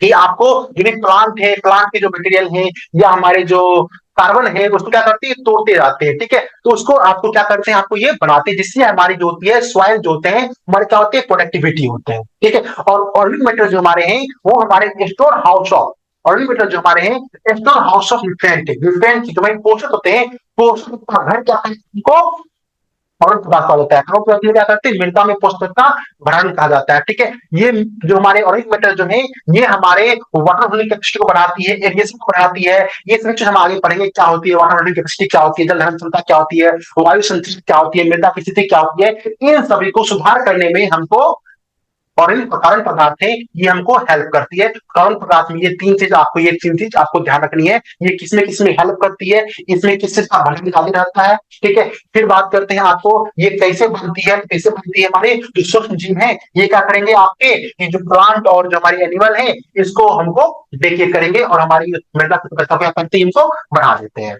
A: कि आपको जो भी प्लांट है, प्लांट के जो मटेरियल है या हमारे जो कार्बन है, उसको क्या करते हैं, तोड़ते जाते हैं। ठीक है, तो उसको आपको क्या करते हैं, आपको ये बनाते हैं, जिससे हमारी जो होती है सॉइल जो होते हैं हमारे क्या होते हैं, प्रोडक्टिविटी होते हैं। ठीक है, और ऑर्गेनिक मैटर जो हमारे हैं वो हमारे store house of, organic matter जो हमारे हैं स्टोर हाउस ऑफ न्यूट्रिएंट है। न्यूट्रिएंट जो हमारे पोषक होते हैं, पोषक का घर क्या है उनको, और प्रकाश कहा जाता है। खरों में क्या करते हैं, मृदा में पोषक का भरण कहा जाता है। ठीक है, ये जो हमारे ऑर्गेनिक मैटर जो है ये हमारे वाटर होल्डिंग कैपेसिटी को बढ़ाती है, एरिएशन को बढ़ाती है। ये सभी चीज हम आगे पढ़ेंगे, क्या होती है वाटर होल्डिंग कैपेसिटी, क्या होती है जल धारण क्षमता, क्या होती है वायु संचलन, क्या होती है मृदा की स्थिति, क्या होती है। इन सभी को सुधार करने में हमको और इन कारण पदार्थ है ये हमको हेल्प करती है। कारण पदार्थ में ये तीन चीज आपको ध्यान रखनी है, ये किसमें किसमें हेल्प करती है, इसमें किस चीज का भरण निकाले रहता है। ठीक है, फिर बात करते हैं आपको ये कैसे बनती है, कैसे बनती है। हमारे जो सूक्ष्म जीव है ये क्या करेंगे आपके, ये जो प्लांट और जो हमारी एनिमल है इसको हमको देखिए करेंगे और हमारी मृदा की गुणवत्ता क्या करते हैं, इनको बढ़ा देते हैं।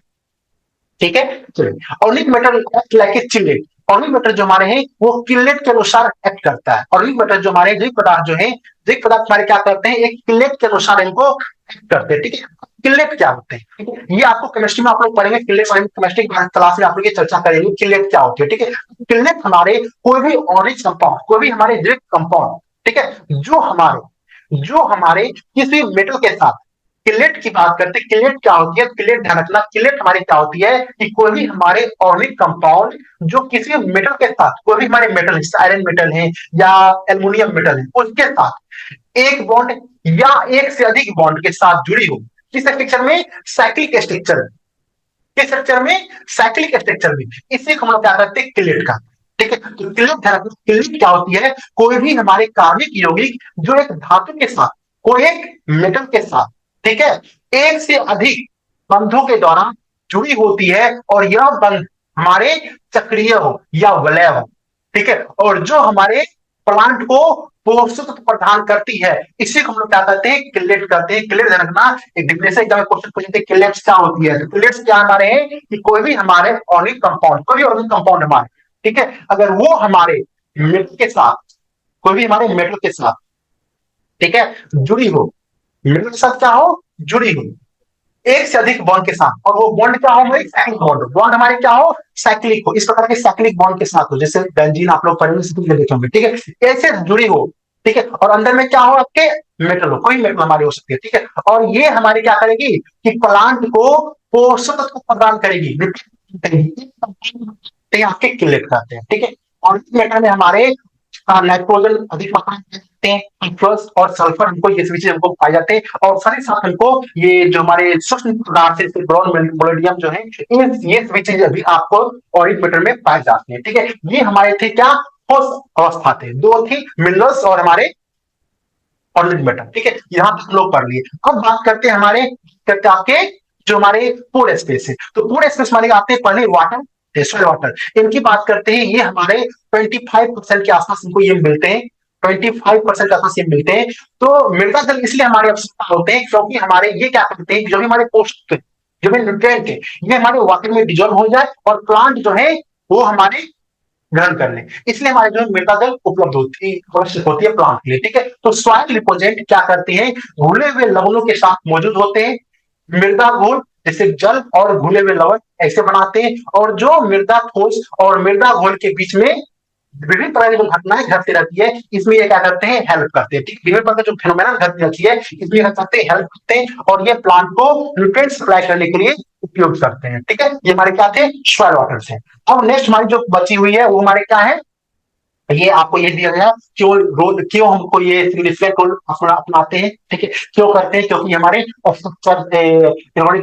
A: ठीक है, चलिए organic matter act like a chelate. Organic matter जो हमारे हैं वो किलेट के अनुसार एक्ट करता है। ऑर्गेनिक मैटर जो हमारे जैविक पदार्थ जो है, जैविक पदार्थ हमारे क्या करते हैं, एक किलेट के अनुसार इनको एक्ट करते हैं। ठीक है, किलेट क्या होते हैं, ठीक है? ये आपको केमिस्ट्री में आप लोग पढ़ेंगे, किलेट केमिस्ट्री क्लास में आप लोग ये चर्चा करेंगे किलेट क्या होती है। ठीक है, किलेट हमारे कोई भी ऑर्गेनिक कंपाउंड, कोई भी हमारे जैविक कंपाउंड, ठीक है, जो हमारे किसी मेटल के साथ, किलेट की बात करते हैं, किलेट क्या होती है, किलेट ध्यान रखना, किलेट हमारी क्या होती है कि कोई भी हमारे ऑर्गेनिक कंपाउंड जो किसी मेटल के साथ, कोई भी हमारे मेटल, आयरन मेटल है या एल्युमिनियम मेटल है, उसके साथ एक बॉन्ड या एक से अधिक बॉन्ड के साथ जुड़ी हो, किस स्ट्रक्चर में, साइक्लिक स्ट्रक्चर, किस स्ट्रक्चर में, साइक्लिक स्ट्रक्चर में, इसे हम लोग क्या करते हैं, किलेट का। ठीक है, तो किलेट ध्यान रखना, किलेट क्या होती है, कोई भी हमारे कार्बनिक यौगिक जो एक धातु के साथ, कोई एक मेटल के साथ, ठीक है, एक से अधिक बंधों के द्वारा जुड़ी होती है और यह बंध हमारे चक्रीय हो या वलय हो। ठीक है, और जो हमारे प्लांट को पोषक प्रदान करती है, इसी को हम लोग क्या कहते हैं, किलेट कहते हैं। किलेट ध्यान रखना, एक डिफरेंस एग्जाम में क्वेश्चन पूछते हैं किलेट्स क्या होती है, तो किलेट्स क्या हमारे हैं कि कोई भी हमारे ऑर्गेनिक कंपाउंड, कोई भी ऑर्गेनिक कंपाउंड हमारे, ठीक है, अगर वो हमारे मेटल के साथ, कोई भी हमारे मेटल के साथ, ठीक है, जुड़ी हो, मेटल के साथ क्या हो, जुड़ी हो एक से अधिक बॉन्ड के साथ, और वो बॉन्ड क्या हो, हमारी साइक्लिक बॉन्ड, बॉन्ड हमारे क्या हो, साइक्लिक हो, इस प्रकार के साइक्लिक बॉन्ड के साथ हो, जैसे बेंजीन आप लोग पढ़ेंगे देखे होंगे। ठीक है, ऐसे जुड़ी हो, ठीक है, और अंदर में क्या हो आपके, मेटल हो, कोई मेटल हमारी हो सकती है। ठीक है, और ये हमारे क्या करेगी कि प्लांट को पोषक तत्व प्रदान करेगी, आपके किलेट करते हैं। ठीक है, और इस मेटल में हमारे नाइट्रोजन अधिक मात्रा में देते हैं, फॉस्फोरस और सल्फर, हमको ये सभी चीज हमको पाए जाते हैं, और साथ ही साथ हमको ये जो हमारे सूक्ष्म पदार्थ है, ब्राउन मोलिडियम जो है, ये सभी चीजें भी आपको ऑर्गेनिक मैटर में पाए जाते हैं। ठीक है, ये हमारे थे क्या, ठोस अवस्था थे, दो थी मिनरल्स और हमारे ऑर्गेनिक मैटर। ठीक है, यहाँ तक हम लोग पढ़ लिए। अब बात करते हैं हमारे, करते आपके जो हमारे पोर स्पेस है, तो पोर स्पेस हमारे आते हैं पढ़ने वाटर, सॉइल वाटर, इनकी बात करते हैं, ये हमारे 25% के आसपास इनको ये मिलते हैं, 25% के आसपास ये मिलते हैं। तो मृदा जल इसलिए हमारे आवश्यकता होते हैं क्योंकि हमारे ये क्या करते हैं, जो भी हमारे पोषक, जो भी न्यूट्रिएंट है, ये हमारे वाटर में डिजोल्व हो जाए और प्लांट जो है वो हमारे ग्रहण कर ले, इसलिए हमारे जो मृदा जल उपलब्ध होती आवश्यक होती है प्लांट के लिए। ठीक है, तो सॉइल रिपोजेंट क्या करते हैं, घुले हुए लवणों के साथ मौजूद होते हैं, मृदा घोल जैसे जल और घुले हुए लवण ऐसे बनाते हैं, और जो मृदा ठोस और मृदा घोल के बीच में विभिन्न प्रकार की जो घटनाएं घटती रहती है, इसमें ये क्या करते हैं, हेल्प करते हैं। ठीक, विभिन्न प्रकार जो फेनोमेना घटती रहती है, इसमें क्या करते हैं, हेल्प करते हैं, और ये प्लांट को न्यूट्रिएंट सप्लाई करने के लिए उपयोग करते हैं। ठीक है, ये हमारे क्या थे, सॉइल वाटर से। अब नेक्स्ट हमारी जो बची हुई है वो हमारे क्या है, ये आपको ये दिया गया, क्यों रोल, क्यों हमको ये सिग्निफिकेंट रोल अपनाते हैं। ठीक है, क्यों करते हैं, क्योंकि हमारे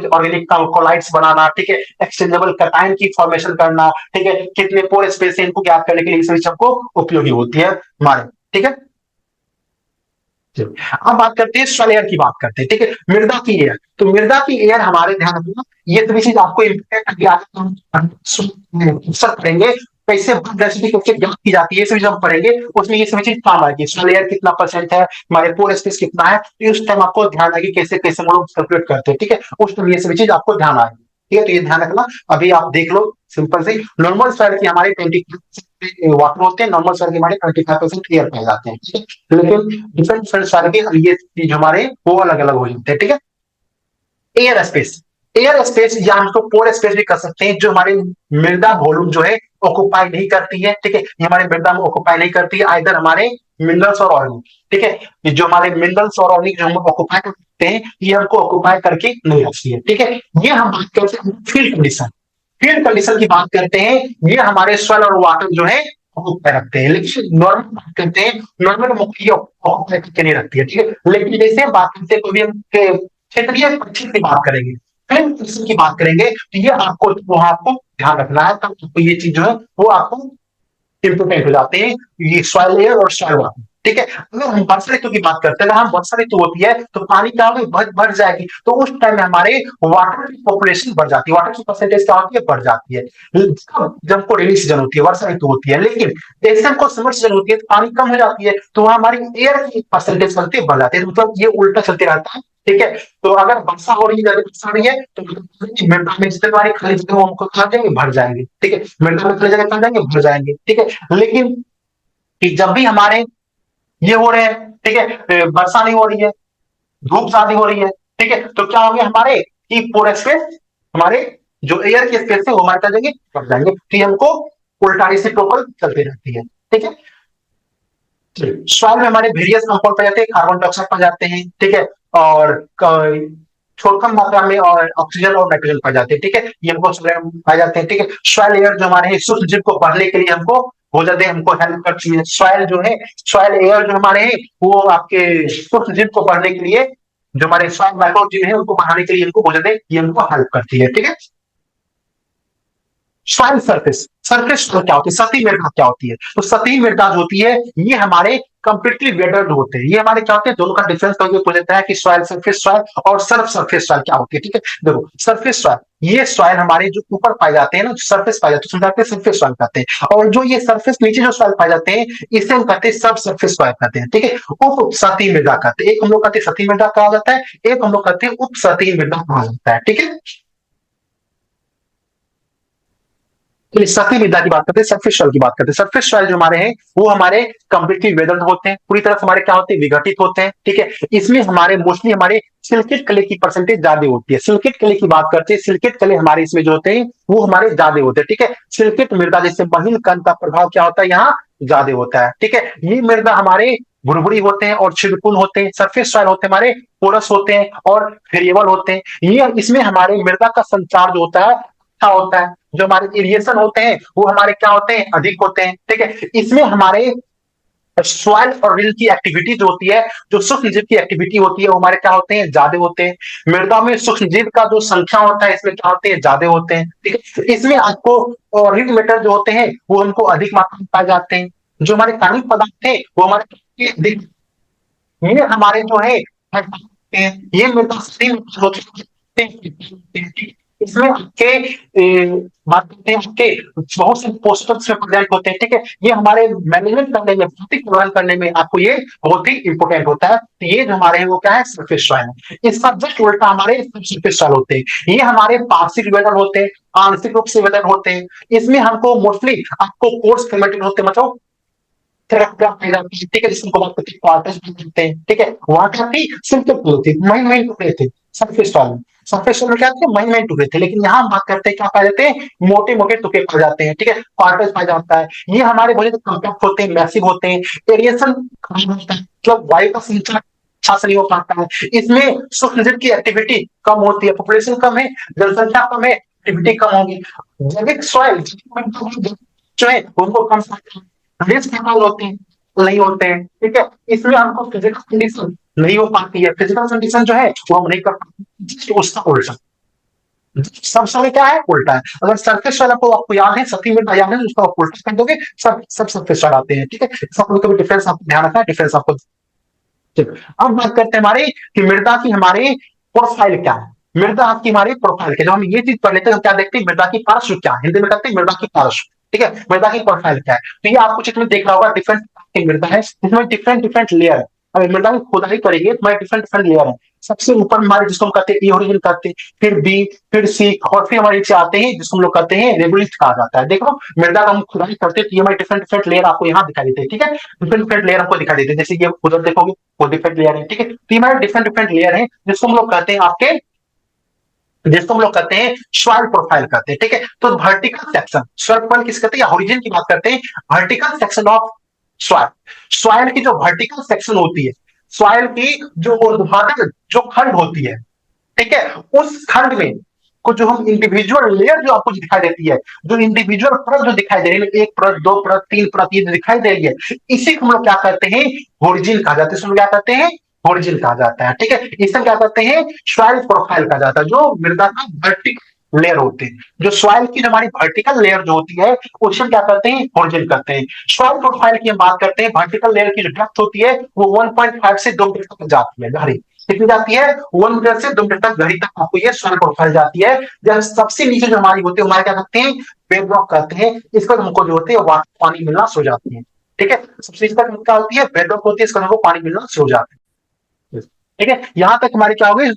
A: ऑर्गेनिक कोलाइड्स बनाना, ठीक है, एक्सचेंजेबल कैटायन की फॉर्मेशन करना, ठीक है, कितने पोर स्पेस है इनको ज्ञात करने के लिए इस सबको उपयोगी होती है हमारे। ठीक है, अब बात करते हैं सॉइल एयर की बात करते हैं, ठीक है, मृदा की एयर। तो मृदा की एयर हमारे ध्यान रखना, ये सभी चीज आपको इम्पोर्टेंट अभी आगे पढ़ेंगे, कैसे डेंसिटी कैसे ज्ञात की जाती है, ये सभी जब पढ़ेंगे उसमें ये सभी चीज काम आएगी। सॉइल एयर कितना परसेंट है, हमारे पोर स्पेस कितना है, तो उस टाइम आपको ध्यान आएगी कैसे कैसे हम लोग कैलकुलेट करते हैं, ठीक है, उस टाइम ये सभी चीज आपको ध्यान आएगी, ठीक है। तो ये ध्यान रखना, अभी आप देख लो सिंपल से, नॉर्मल सॉइल की हमारे 20 वाटर होते हैं, नॉर्मल सॉइल के हमारे 25% एयर पाए जाते हैं, ठीक है, लेकिन डिफरेंट डिफरेंट सॉइल के ये चीज हमारे वो अलग अलग हो जाते हैं, ठीक है। एयर स्पेस, एयर स्पेस या हम तो पोर स्पेस भी कर सकते हैं, जो हमारे मृदा वॉल्यूम जो है ऑक्युपाई नहीं करती है, ठीक है, ये हमारे मृदा में ऑक्युपाई नहीं करती है, आइदर हमारे मिनरल्स और ऑर्गेनिक, ठीक है, ये जो हमारे मिनरल्स और ऑर्गेनिक जो हम ऑक्युपाई करते हैं, ये हमको ऑक्युपाई करके नहीं रखती है, ठीक है। ये हम बात करते हैं फील्ड कंडीशन, फील्ड कंडीशन की बात करते हैं, ये हमारे सोइल और वाटर जो है ऑक्युपाई रखते हैं, लेकिन नॉर्मल बात करते हैं, नॉर्मल ऑक्युपाई करके नहीं रखती है, ठीक है। लेकिन जैसे हम बात करते हैं कोई भी क्षेत्रीय पक्षी की बात करेंगे, फिल्म पक्षी की बात करेंगे, तो ये आपको वहां आपको ध्यान रखना है, तब आपको ये चीज जो है वो आपको इंपोर्टेंट हो जाते हैं, ये सॉइल एयर और सॉइल वाटर, ठीक है। अगर हम वर्षा ऋतु की बात करते हैं, अगर हम वर्षा ऋतु होती है तो पानी क्या होगी, बढ़ जाएगी, तो उस टाइम में हमारे वाटर की पॉपुलेशन बढ़ जाती है, वाटर की परसेंटेज क्या होती है, बढ़ जाती है, जब हमको रेनी सीजन होती है, वर्षा ऋतु होती है, लेकिन जैसे हमको समर सीजन होती है तो पानी कम हो जाती है, तो वहां हमारी एयर की परसेंटेज बनती है, बढ़ जाती है, मतलब ये उल्टा चलते रहता है, ठीक है। तो अगर वर्षा हो रही है, ज्यादा वर्षा हो रही है, तो मृदा में जितने हमारी खाली जगह वो हमको खा जाएंगे, भर जाएंगे, ठीक है, मृदा में खाली जगह खा जाएंगे, भर जाएंगे, ठीक है। लेकिन कि जब भी हमारे ये हो रहे हैं, ठीक है, वर्षा नहीं हो रही है, धूप ज्यादा हो रही है, ठीक है, तो क्या होंगे हमारे की पोर स्पेस, हमारे जो एयर की स्पेस है वो हमारे क्या जाएंगे, बढ़ जाएंगे, तो ये हमको उल्टा से प्रॉपर चलती रहती है, ठीक है। सॉइल में हमारे वेरियस कंपाउंड पाए जाते हैं, कार्बन डाइऑक्साइड पाए जाते हैं, ठीक है, और थोड़ी कम मात्रा में और ऑक्सीजन और नाइट्रोजन पाए जाते हैं, ठीक है, ये हमको पाए जाते हैं, ठीक है। सॉइल एयर जो हमारे सूक्ष्म जीव को बढ़ने के लिए हमको बहुत ज्यादा हमको हेल्प करती है, सॉइल जो है, सॉइल एयर जो हमारे हैं वो आपके सूक्ष्म जीव को बढ़ने के लिए, जो हमारे सॉइल माइक्रो जीव है उनको बढ़ाने के लिए हमको बहुत ज्यादा ये हमको हेल्प करती है, ठीक है। सॉइल सरफेस, सरफेस क्या होती है, सतही मृदा क्या होती है, तो सतही मृदा जो होती है ये हमारे कंप्लीटली वेदर्ड होते हैं, ये हमारे क्या होते हैं, दोनों का डिफरेंस करके पूछ लेता है कि सॉइल सरफेस सॉइल और सर्फ सरफेस सॉइल क्या होती है, ठीक है। देखो सरफेस सॉइल, ये सॉइल हमारे जो ऊपर पाए जाते हैं ना, सरफेस पाए जाते हैं समझाते हैं सरफेस सॉइल कहते हैं, और जो ये सरफेस नीचे जो सॉइल पाए जाते हैं इसे हम कहते हैं सब सरफेस सॉइल कहते हैं, ठीक है। उप सतही मृदा कहते हैं, एक हम लोग कहते हैं सतही मृदा कहा जाता है, एक हम लोग कहते हैं उप सतही मृदा कहा जाता है, ठीक है। तो सतही मृदा की बात करते हैं, सरफेस सॉइल की बात करते हैं, सरफेस सॉइल जो हमारे हैं वो हमारे कंप्लीटली वेदर्ड होते हैं, पूरी तरह से हमारे क्या होते हैं, विघटित होते हैं, ठीक है। इसमें हमारे मोस्टली हमारे सिलिकेट क्ले की परसेंटेज ज्यादा होती है, सिलिकेट क्ले की बात करते हैं, सिलिकेट क्ले हमारे इसमें जो होते हैं वो हमारे ज्यादा होते हैं, ठीक है। सिलिकेट मृदा जैसे महीन कण का प्रभाव क्या होता है यहाँ ज्यादा होता है, ठीक है। ये मृदा हमारे भुरभुरी होते हैं और छिड़कुल होते हैं, सरफेस सॉइल होते हैं हमारे पोरस होते हैं और वेरिएबल होते हैं, ये इसमें हमारे मृदा का संचार जो होता है अच्छा होता है, जो हमारे इरिगेशन होते हैं वो हमारे क्या होते हैं, अधिक होते हैं, ठीक है। इसमें हमारे सॉइल और रिल की एक्टिविटी जो होती है, जो सूक्ष्म जीव की एक्टिविटी होती है वो हमारे क्या होते हैं, ज्यादा होते हैं, मृदा में सूक्ष्म जीव का जो संख्या होता है इसमें क्या होते हैं, ज्यादा होते हैं, ठीक है। इसमें आपको ऑर्गेनिक मैटर जो होते हैं वो हमको अधिक मात्रा में पाए जाते हैं, जो हमारे कार्बनिक पदार्थ थे वो हमारे अधिक, ये हमारे जो है ये मृदा होते हैं, इसमें आपके बात करते हैं आपके बहुत से पोस्ट में प्रेजेंट होते हैं, ठीक है। ये हमारे मैनेजमेंट करने में, भौतिक प्रबंधन करने में आपको ये बहुत ही इंपॉर्टेंट होता है, तो ये जो हमारे हैं वो क्या है, सरफेस सॉइल है। इसका जस्ट उल्टा हमारे सरफेस सॉइल होते हैं, ये हमारे पार्शिक वेदर होते हैं, आंशिक रूप से वेदर होते हैं, इसमें हमको मोस्टली आपको कोर्स फॉर्मेटेड होते हैं, मतलब ठीक है, जिसको बात करते हैं क्वार्टर्स बोलते हैं, ठीक है। वहां क्या थी, सिंपल होती थी, महीन महीन टुकड़े थे सरफेस सॉइल में, सरफेस सॉइल में क्या थे, महीन महीन टुकड़े थे, लेकिन यहाँ हम बात करते हैं क्या पाए जाते हैं, मोटे मोटे टुकड़े पाए जाते हैं, ठीक है, क्वार्टर्स पाया जाता है। ये हमारे बहुत कॉम्पैक्ट होते हैं, मैसिव होते हैं, एरिएशन खराब होता है, मतलब वायु का संचार अच्छा से नहीं हो पाता है, इसमें सूक्ष्मजीव की एक्टिविटी कम होती है, पॉपुलेशन कम है, जनसंख्या कम है, एक्टिविटी कम होगी, जैविक सॉइल जो है उनको कम रिस्क होते हैं, नहीं होते हैं, ठीक है। इसमें हमको फिजिकल कंडीशन नहीं हो पाती है, फिजिकल कंडीशन जो है वो हम नहीं कर पाते, उसका उल्टा सब समय क्या है, उल्टा है। अगर सरफेस वाला को आपको याद है, सती में याद है, उसका आप उल्टा कर दोगे, सब सब सरफेस वाला आते हैं, ठीक है। सब कभी डिफरेंस आपको ध्यान रखना है, डिफरेंस आपको अब बात करते हैं हमारे कि मृदा की हमारी प्रोफाइल क्या है। मृदा की हमारी प्रोफाइल क्या, जब हम ये चीज पढ़ लेते हैं, हम क्या देखते हैं, मृदा की पार्श्व क्या है, हिंदी में कहते हैं मृदा की पार्श्व। ठीक है, मृदा की प्रोफाइल क्या है, तो ये आपको चित्र में देख रहा होगा, डिफरेंट मृदा है, इसमें डिफरेंट डिफरेंट लेयर है। अगर मृदा की खुदाई करेंगे तो हमारे डिफरेंट डिफरेंट लेयर है। सबसे ऊपर हमारे जिसको हम कहते हैं ई ओरिजिन कहते हैं, फिर बी, फिर सी, और फिर हमारे नीचे आते हैं जिसको हम लोग कहते हैं रेगुलिट कहा जाता है। देखो मृदा का हम खुदाई करते हैं तो ये हमारे डिफरेंट डिफरेंट लेयर आपको यहाँ दिखाई देते हैं। ठीक है, डिफरेंट डिफरेंट लेयर आपको दिखाई देते हैं, जैसे कि उधर देखोगे वो डिफरेंट लेयर है। ठीक है, तो हमारे डिफरेंट डिफरेंट लेयर है जिसको हम लोग कहते हैं आपके, जिसको हम लोग कहते हैं सॉइल प्रोफाइल कहते हैं। ठीक है, तो वर्टिकल सेक्शन सॉइल प्रोफाइल किस कहते हैं, या ओरिजिन की बात करते हैं, vertical section of soil. Soil की जो वर्टिकल सेक्शन होती है, सॉइल की जो ऊर्ध्वाधर जो खंड होती है, ठीक है, उस खंड में कुछ जो हम इंडिविजुअल लेयर जो आपको दिखाई देती है, जो इंडिविजुअल परत जो दिखाई दे रही है, एक परत, दो परत, तीन परत, ये दिखाई दे रही है, इसी को हम लोग क्या करते हैं, ओरिजिन कहा जाता है। इसको क्या कहते हैं, ओरिजिन कहा जाता है। ठीक है, इसे क्या कहते हैं, सॉइल प्रोफाइल कहा जाता है, जो मृदा का वर्टिकल लेयर होते हैं, जो सॉइल की हमारी वर्टिकल लेयर जो होती है उसे क्या करते हैं, ओरिजिन करते हैं। सॉइल प्रोफाइल की हम बात करते हैं, वर्टिकल लेयर की जो डेप्थ होती है वो 1.5 से 2 मीटर तक जाती है, गहरी कितनी जाती है, 1 मीटर से 2 मीटर तक गहरी तक आपको ये सॉइल प्रोफाइल जाती है। जब सबसे नीचे जो हमारी होती है हमारे क्या कहते हैं, बेडरॉक कहते हैं, इस पर हमको जो होते हैं पानी मिलना शुरू हो जाती है। ठीक है, सबसे नीचे तक क्या होती है, बेडरॉक होती है, इसको हमको पानी मिलना शुरू हो जाता है। ठीक है, यहां तक हमारी क्या होगी,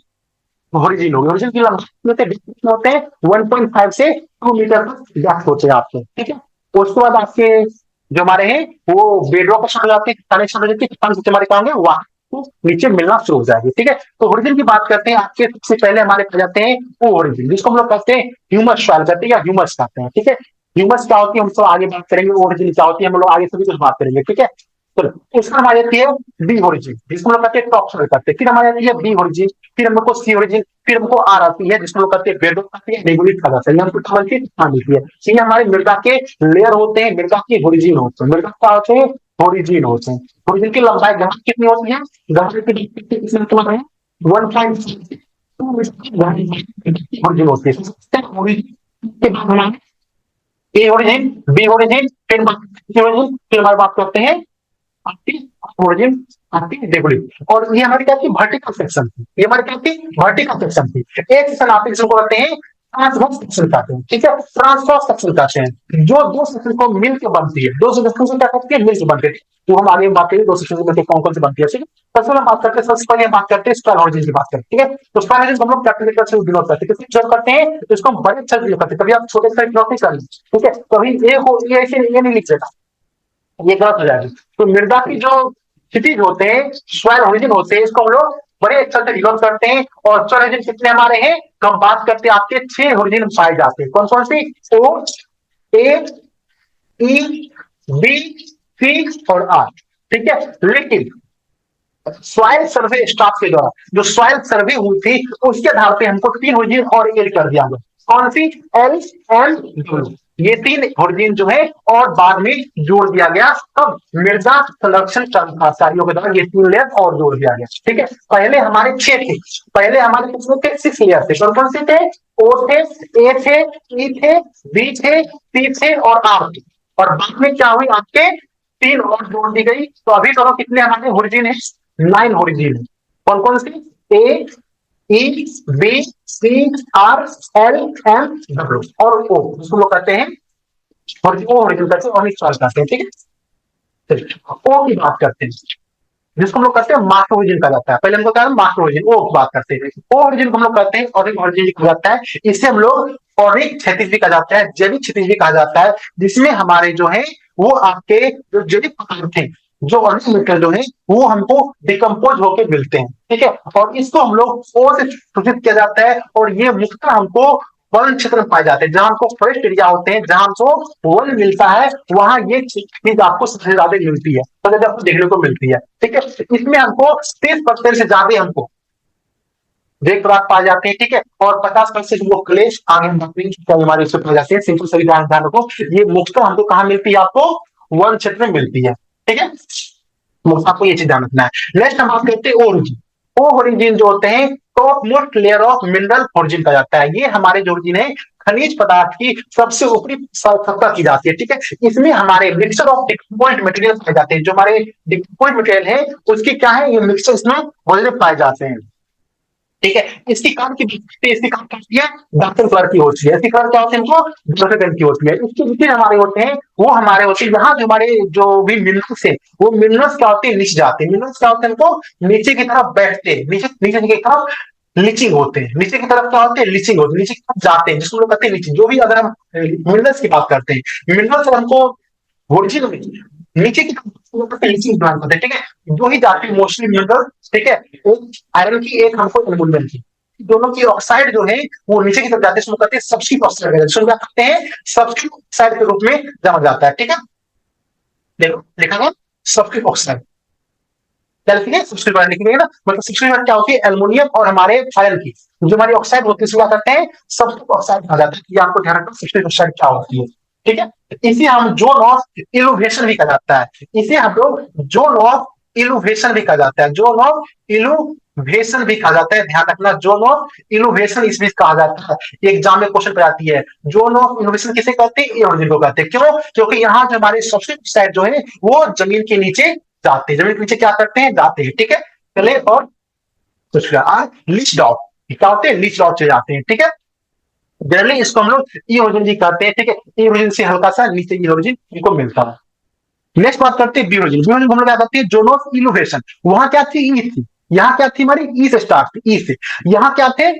A: ओरिजिन होगी। ओरिजिन की लंबाई होते हैं 1.5 से 2 मीटर तक डेप्थ होते हैं आपके। ठीक है, उसके बाद आपके जो हमारे हैं वो बेडरॉक पर चढ़ जाते हैं, कनेक्शन हो जाती है, हमारे क्या होंगे वहां तो नीचे मिलना शुरू हो जाएगी। ठीक है, तो ओरिजिन की बात करते हैं, आपके सबसे पहले हमारे पास जाते हैं वो ओरिजिन, जिसको हम लोग कहते हैं ह्यूमस सॉइल कहते हैं या ह्यूमस कहते हैं। ठीक है, ह्यूमस क्या होती है हम सब आगे बात करेंगे, ओरिजिन क्या होती है हम लोग आगे सभी कुछ बात करेंगे। ठीक है, चलो उसका हमारी आती है बी ओरिजिन, जिसको लोग कहते हैं टॉप सॉइल करते हैं। फिर हमारी आती है बी ओरिजिन, फिर हमको सी ओरिजिन, फिर हमको आर आती है जिसको लोग कहते हैं बेडरॉक कहते हैं, रेगुलेट कहा जाता है, हमको कमल की मिलती है। ये हमारे मृदा के लेयर होते हैं, मृदा की ओरिजिन होते हैं। मृदा क्या होते हैं, ओरिजिन होते हैं। ओरिजिन की लंबाई गहराई कितनी होती है, गहराई की कितनी होती है, 1.2 ओरिजिन होती है। ओरिजिन के बाद हमारे ए ओरिजिन, बी ओरिजिन, फिर ओरिजिन, फिर हमारे बात करते हैं आपकी ओरिजिन, आपकी डेवलप। और ये हमारी क्या थी, वर्टिकल सेक्शन थी, ये हमारी क्या थी, वर्टिकल सेक्शन थी। एक सेक्शन आप इसको कहते हैं ट्रांसवर्स सेक्शन कहते हैं। ठीक है, ट्रांसवर्स सेक्शन कहते हैं, जो दो सेक्शन को मिलकर बनती है, दो सेक्शन से क्या करती है, मिलकर बनती है। तो हम आगे बात करेंगे दो सेक्शन से मिलकर कौन कौन से बनती है। ठीक है, सबसे पहले बात करते हैं, सबसे पहले बात करते हैं स्क्वायर ओरिजिन की बात करते हैं। ठीक है, तो स्क्वायर ओरिजिन हम लोग कैपिटल लेटर से डिनोट करते हैं, किससे डिनोट करते हैं, तो इसको हम बड़े अक्षर से डिनोट करते हैं, कभी आप छोटे अक्षर डिनोट नहीं करेंगे। ठीक है, कभी ए को ए ऐसे ये नहीं लिख देता, ये गलत हो जाएगी। तो मृदा की जो क्षितिज होते हैं, स्वैल ओरिजिन होते हैं, इसको हम लोग बड़े अक्षर से डिनोट करते हैं। और स्वैल ओरिजिन कितने हमारे हैं, तो हम बात करते हैं आपके 6 ओरिजिन पाए जाते हैं। कौन कौन सी, ओ, ए, ई, बी, सी और आर। ठीक है, लेकिन सॉइल सर्वे स्टाफ के द्वारा जो सॉइल सर्वे हुई थी उसके आधार पे हमको 3 ओरिजिन और एड कर दिया गया। कौन सी, एल, एम, डब्ल्यू, ये 3 ओरिजिन जो है और बाद में जोड़ दिया गया। तब मृदा संरक्षण कर्मचारियों के द्वारा ये 3 लेयर और जोड़ दिया गया। ठीक है, पहले हमारे 6 थे, पहले हमारे कितने थे, 6 लेयर थे। कौन कौन से थे, ओ थे, ए थे, ई थे, बी थे, सी थे और आर थे। और बाद में क्या हुई, आपके 3 और जोड़ दी गई। तो अभी दोनों कितने हमारे ओरिजिन है, 9 ओरिजिन है। कौन कौन सी, A, E, B, C, R, L, M, W और ओ, जिसको लोग कहते हैं ओरिजिन कहते हैं, और कहते हैं। ठीक है, ओ की बात करते हैं, जिसको हम लोग कहते हैं मास्टर ओरिजिन कहा जाता है। पहले हमको क्या है, मास्टर ओरिजिन, वो बात करते हैं। ओ ओरिजिन को हम लोग कहते हैं ऑरिक ओरिजिन कहा जाता है। इससे हम लोग ऑरिक क्षैतिज भी कहा जाता है, जैविक क्षैतिज भी कहा जाता है, जिसमें हमारे जो है वो आपके जो जैविक पदार्थ थे, जो ऑर्गेनिक मैटर जो है वो हमको डिकम्पोज होकर मिलते हैं। ठीक है, और इसको हम लोग ओ से सूचित किया जाता है। और ये मुख्यतः हमको वन क्षेत्र में पाए जाते हैं, जहां हमको फॉरेस्ट एरिया होते हैं, जहां हमको वन मिलता है, वहां ये चीज आपको सबसे ज्यादा मिलती है, सबसे ज्यादा आपको देखने को मिलती है। ठीक है, इसमें हमको 30% से ज्यादा हमको रेत पदार्थ पाए जाते हैं। ठीक है, और 50% वो क्लेश आगे हमारे उससे पाए जाते हैं। सिंपल सभी ध्यान रखो, ये मुख्यतः हमको कहाँ मिलती है, आपको वन क्षेत्र में मिलती है। ठीक है, आपको ये चीज ध्यान रखना है। नेक्स्ट हम बात करते हैं ओरिजिन। वो ओरिजिन जो होते हैं top most layer of mineral origin कहा जाता है। ये हमारे जो ओरिजिन है खनिज पदार्थ की सबसे ऊपरी सतह की जाती है, ठीक है। इसमें हमारे मिक्सचर ऑफ डिकम्पोज्ड मटेरियल पाए जाते हैं। जो हमारे डिकम्पोज्ड मटेरियल है उसके क्या है, ये मिक्सचर इसमें मौजूद पाए जाते हैं, ठीक है। इसकी काम की इसकी काम क्या होती है, डार्क कलर की होती है। इसकी कलर क्या होती है, इनको डार्क कलर की होती है। इसके नीचे हमारे होते हैं, वो हमारे होते हैं यहाँ जो हमारे जो भी मिनरल्स है वो मिनरल्स क्या होते हैं, नीचे जाते हैं। मिनरल्स क्या होते हैं, इनको नीचे की तरफ बैठते हैं, नीचे नीचे की तरफ लीचिंग होते हैं। नीचे की तरफ क्या होते हैं, लीचिंग होते हैं, नीचे की तरफ जाते हैं, जिसको हम लोग कहते हैं लीचिंग। जो भी अगर हम मिनरल्स की बात करते हैं, मिनरल्स हमको ओरिजिन नीचे की तरफ लीचिंग प्लांट होते हैं, ठीक है। दो ही जाते हैं मोस्टली मिनरल, ठीक है। एक आयरन की, एक हमको एल्यूमिनियम की। दोनों की ऑक्साइड जो है वो नीचे की तरफ जाते हैं, इसको कहते हैं सबस्क्रिप्ट ऑक्साइड, जिसको क्या कहते हैं, सबस्क्रिप्ट ऑक्साइड के रूप में जाना जाता है, ठीक है। देखो लिखा गया सबस्क्रिप्ट ऑक्साइड, क्या लिखेंगे, सबस्क्रिप्ट लिखेंगे ना। मतलब सबस्क्रिप्ट क्या होती है, एल्यूमिनियम और हमारे आयरन की जो हमारी ऑक्साइड होती है उसको क्या करते हैं, सबस्क्रिप्ट ऑक्साइड कहा जाता है। ये आपको ध्यान रखना सबस्क्रिप्ट ऑक्साइड क्या होती है, ठीक है। इसे हम जोन ऑफ इल्यूवेशन भी कहा जाता है। इसे हम लोग जोन ऑफ इल्यूवेशन भी कहा जाता है, जोन ऑफ इल्यूवेशन भी कहा जाता है। ध्यान रखना, जोन ऑफ इल्यूवेशन इसमें कहा जाता है। एग्जाम में क्वेश्चन पर आती है, जोन ऑफ इल्यूवेशन किसे कहते हैं, इल्यूवेशन को कहते हैं। क्यों, क्योंकि यहाँ जो हमारे सबस्क्रिप्ट ऑक्साइड जो है वो जमीन के नीचे जाते हैं, जमीन के नीचे क्या करते हैं, जाते हैं, ठीक है। चले और लिस्ट आउट क्या होते हैं, लिस्ट आउट चले जाते हैं, ठीक है। जनरली इसको हम लोग ई ओरिजिन भी कहते हैं, ठीक है। ई ओरिजिन से हल्का सा नीचे ई ओरिजिन इनको मिलता है। नेक्स्ट बात करते हैं बी ओरिजिन। बी ओरिजिन हम लोग क्या करते हैं, जोन ऑफ इनोवेशन। वहां क्या थी, ई थी। यहाँ क्या थी, हमारी ई से स्टार्ट थी, ई से। यहाँ क्या थे,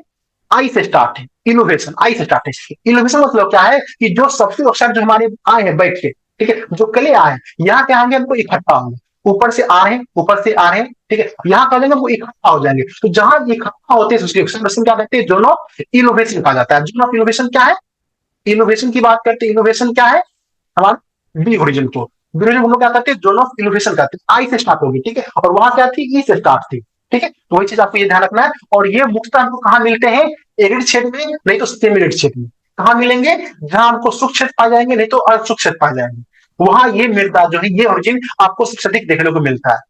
A: आई से स्टार्ट है। इनोवेशन आई से स्टार्ट है। इनोवेशन मतलब क्या है कि जो सबसे अक्सर जो हमारे आए हैं बैठ के, ठीक है, जो कले आए हैं यहाँ क्या होंगे, हमको इकट्ठा होंगे। ऊपर से आ रहे हैं, ऊपर से आ रहे हैं, ठीक है। यहाँ क्या वो इकट्ठा हो जाएंगे। तो जहां इकट्ठा होते हैं उसको क्या कहते हैं, जोन ऑफ इनोवेशन कहा जाता है। जोन ऑफ इनोवेशन क्या है, इनोवेशन की बात करते हैं, इनोवेशन क्या है हमारा बी ओरिजिन को। बी ओरिजिन हम लोग क्या करते हैं, जोन ऑफ इनोवेशन करते हैं। आई से स्टार्ट होगी, ठीक है, और वहां क्या थी, ई से स्टार्ट थी, ठीक है। तो वही चीज आपको ये ध्यान रखना है। और ये मुख्यतः हमको कहाँ मिलते हैं, एरिड क्षेत्र में, नहीं तो सेमी एरिड क्षेत्र में। कहाँ मिलेंगे, जहां हमको सूक्ष्म क्षेत्र पाए जाएंगे, नहीं तो असूक्ष्म क्षेत्र पाए जाएंगे। वहां ये मृदा जो है, ये ओरिजिन आपको सबसे अधिक देखने को मिलता है।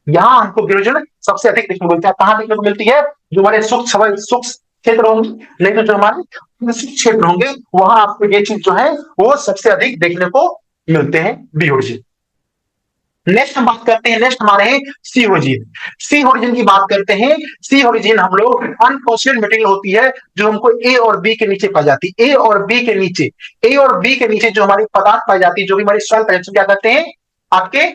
A: यहाँ हमको बी ओरिजिन सबसे अधिक देखने को मिलता है। कहाँ देखने को मिलती है, जो हमारे सूक्ष्म सूक्ष्म क्षेत्र होंगे, नहीं तो जो हमारे क्षेत्र होंगे, वहां आपको ये चीज जो है वो सबसे अधिक देखने को मिलते हैं, बी ओरिजिन। नेक्स्ट हम बात करते हैं, नेक्स्ट हमारे हैं सी ओरिजिन। सी ओरिजिन की बात करते हैं। सी ओरिजिन हम लोग अनफॉसिल मटेरियल होती है जो हमको ए और बी के नीचे पाई जाती है। ए और बी के नीचे, ए और बी के नीचे जो हमारी पदार्थ पाई जाती है, जो भी हमारी सॉइल पाई जाती है, क्या कहते हैं, आपके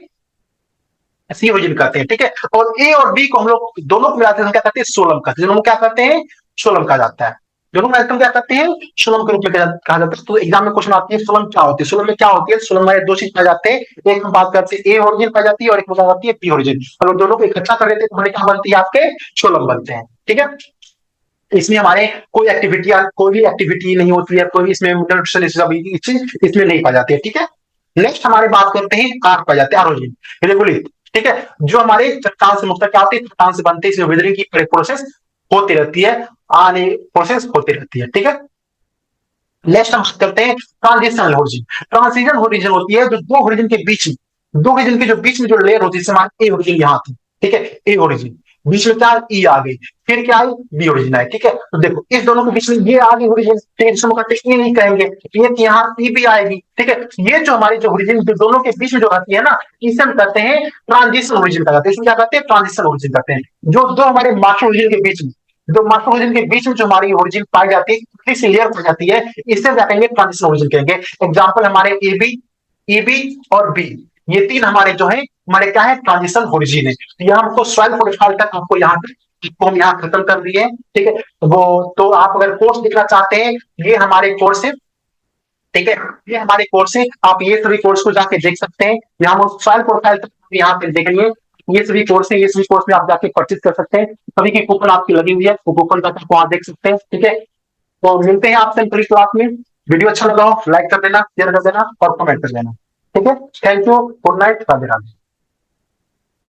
A: सी ओरिजिन कहते हैं, ठीक है। और ए और बी को हम लोग दोनों को मिलाते हैं, क्या कहते हैं, सोलम कहते हैं। दोनों क्या कहते हैं, सोलम कहा जाता है। दोनों का क्या कहते हैं, सोलम के रूप में कहा जाता है। तो एग्जाम में क्वेश्चन आती है, सोलम क्या होती है, सोलम में क्या होती है। सोलम में दो चीज पाए जाते हैं, एक हम बात करते हैं ए ओरिजिन पाई जाती है, और एक बात आती है पी ओरिजिन। अगर दोनों को इकट्ठा कर देते हैं तो हमारे क्या बनती है, आपके सोलम बनते हैं, ठीक है। इसमें हमारे कोई एक्टिविटी, कोई भी एक्टिविटी नहीं होती है, कोई भी इसमें इसमें नहीं पाई जाती है, ठीक है। नेक्स्ट हमारे बात करते हैं आर पाए जाते हैं, आरोजिन रेगुलित, ठीक है। जो हमारे चट्टान से मुख्य क्या होती है, चट्टान से बनते हैं, इसमें विदरिंग की प्रोसेस होती रहती है, आने प्रोसेस होती रहती है, ठीक है। नेक्स्ट हम करते हैं ट्रांजिशन ओरिजिन। ट्रांजिशन ओरिजिन होती है जो दो ओरिजिन के बीच में, दो ओरिजिन के जो बीच में जो लेयर होती है, जैसे ए ओरिजिन यहाँ थी, ठीक है, ए ओरिजिन बीच में क्या ई आ गई, फिर क्या आई, बी ओरिजिन आई, ठीक है। तो देखो इस दोनों के बीच में ये आ गई ओरिजिन, ये नहीं कहेंगे, ये यहाँ ई भी आएगी, ठीक है। ये जो हमारी जो ओरिजिन जो दोनों के बीच में जो आती है ना, इसे हम कहते हैं ट्रांजिशन ओरिजिन कहते हैं। इसमें क्या कहते हैं, ट्रांजिशन ओरिजिन कहते हैं। जो दो हमारे मास्टर ओरिजिन के बीच में, दो मास्टर ओरिजिन के बीच में जो हमारी ओरिजिन पाई जाती है, इस लेयर पाई जाती है, इसे क्या कहेंगे, ट्रांजिशन ओरिजिन कहेंगे। एग्जाम्पल हमारे ए बी और बी, ये तीन हमारे जो है हमारे क्या है, ट्रांजिशन ओरिजिन है। तो यहाँ हमको सॉइल प्रोफाइल तक आपको यहाँ को हम यहाँ खत्म कर दिए, ठीक है। वो तो आप अगर कोर्स देखना चाहते हैं, ये हमारे कोर्स है, ठीक है, ये हमारे कोर्स है। आप ये सभी कोर्स को जाके देख सकते हैं। यहाँ सॉइल प्रोफाइल तक यहाँ पे देखेंगे, ये सभी कोर्स है, ये सभी कोर्स में आप जाके परचेज कर सकते हैं। सभी की कूपन आपकी लगी हुई है, वो कूपन तक आपको वहां देख सकते हैं, ठीक है। तो मिलते हैं आपसे अगली क्लास में। वीडियो अच्छा लगा हो लाइक कर देना, शेयर कर देना और कमेंट कर देना, ठीक है। Thank you, good night, Radhe Radhe.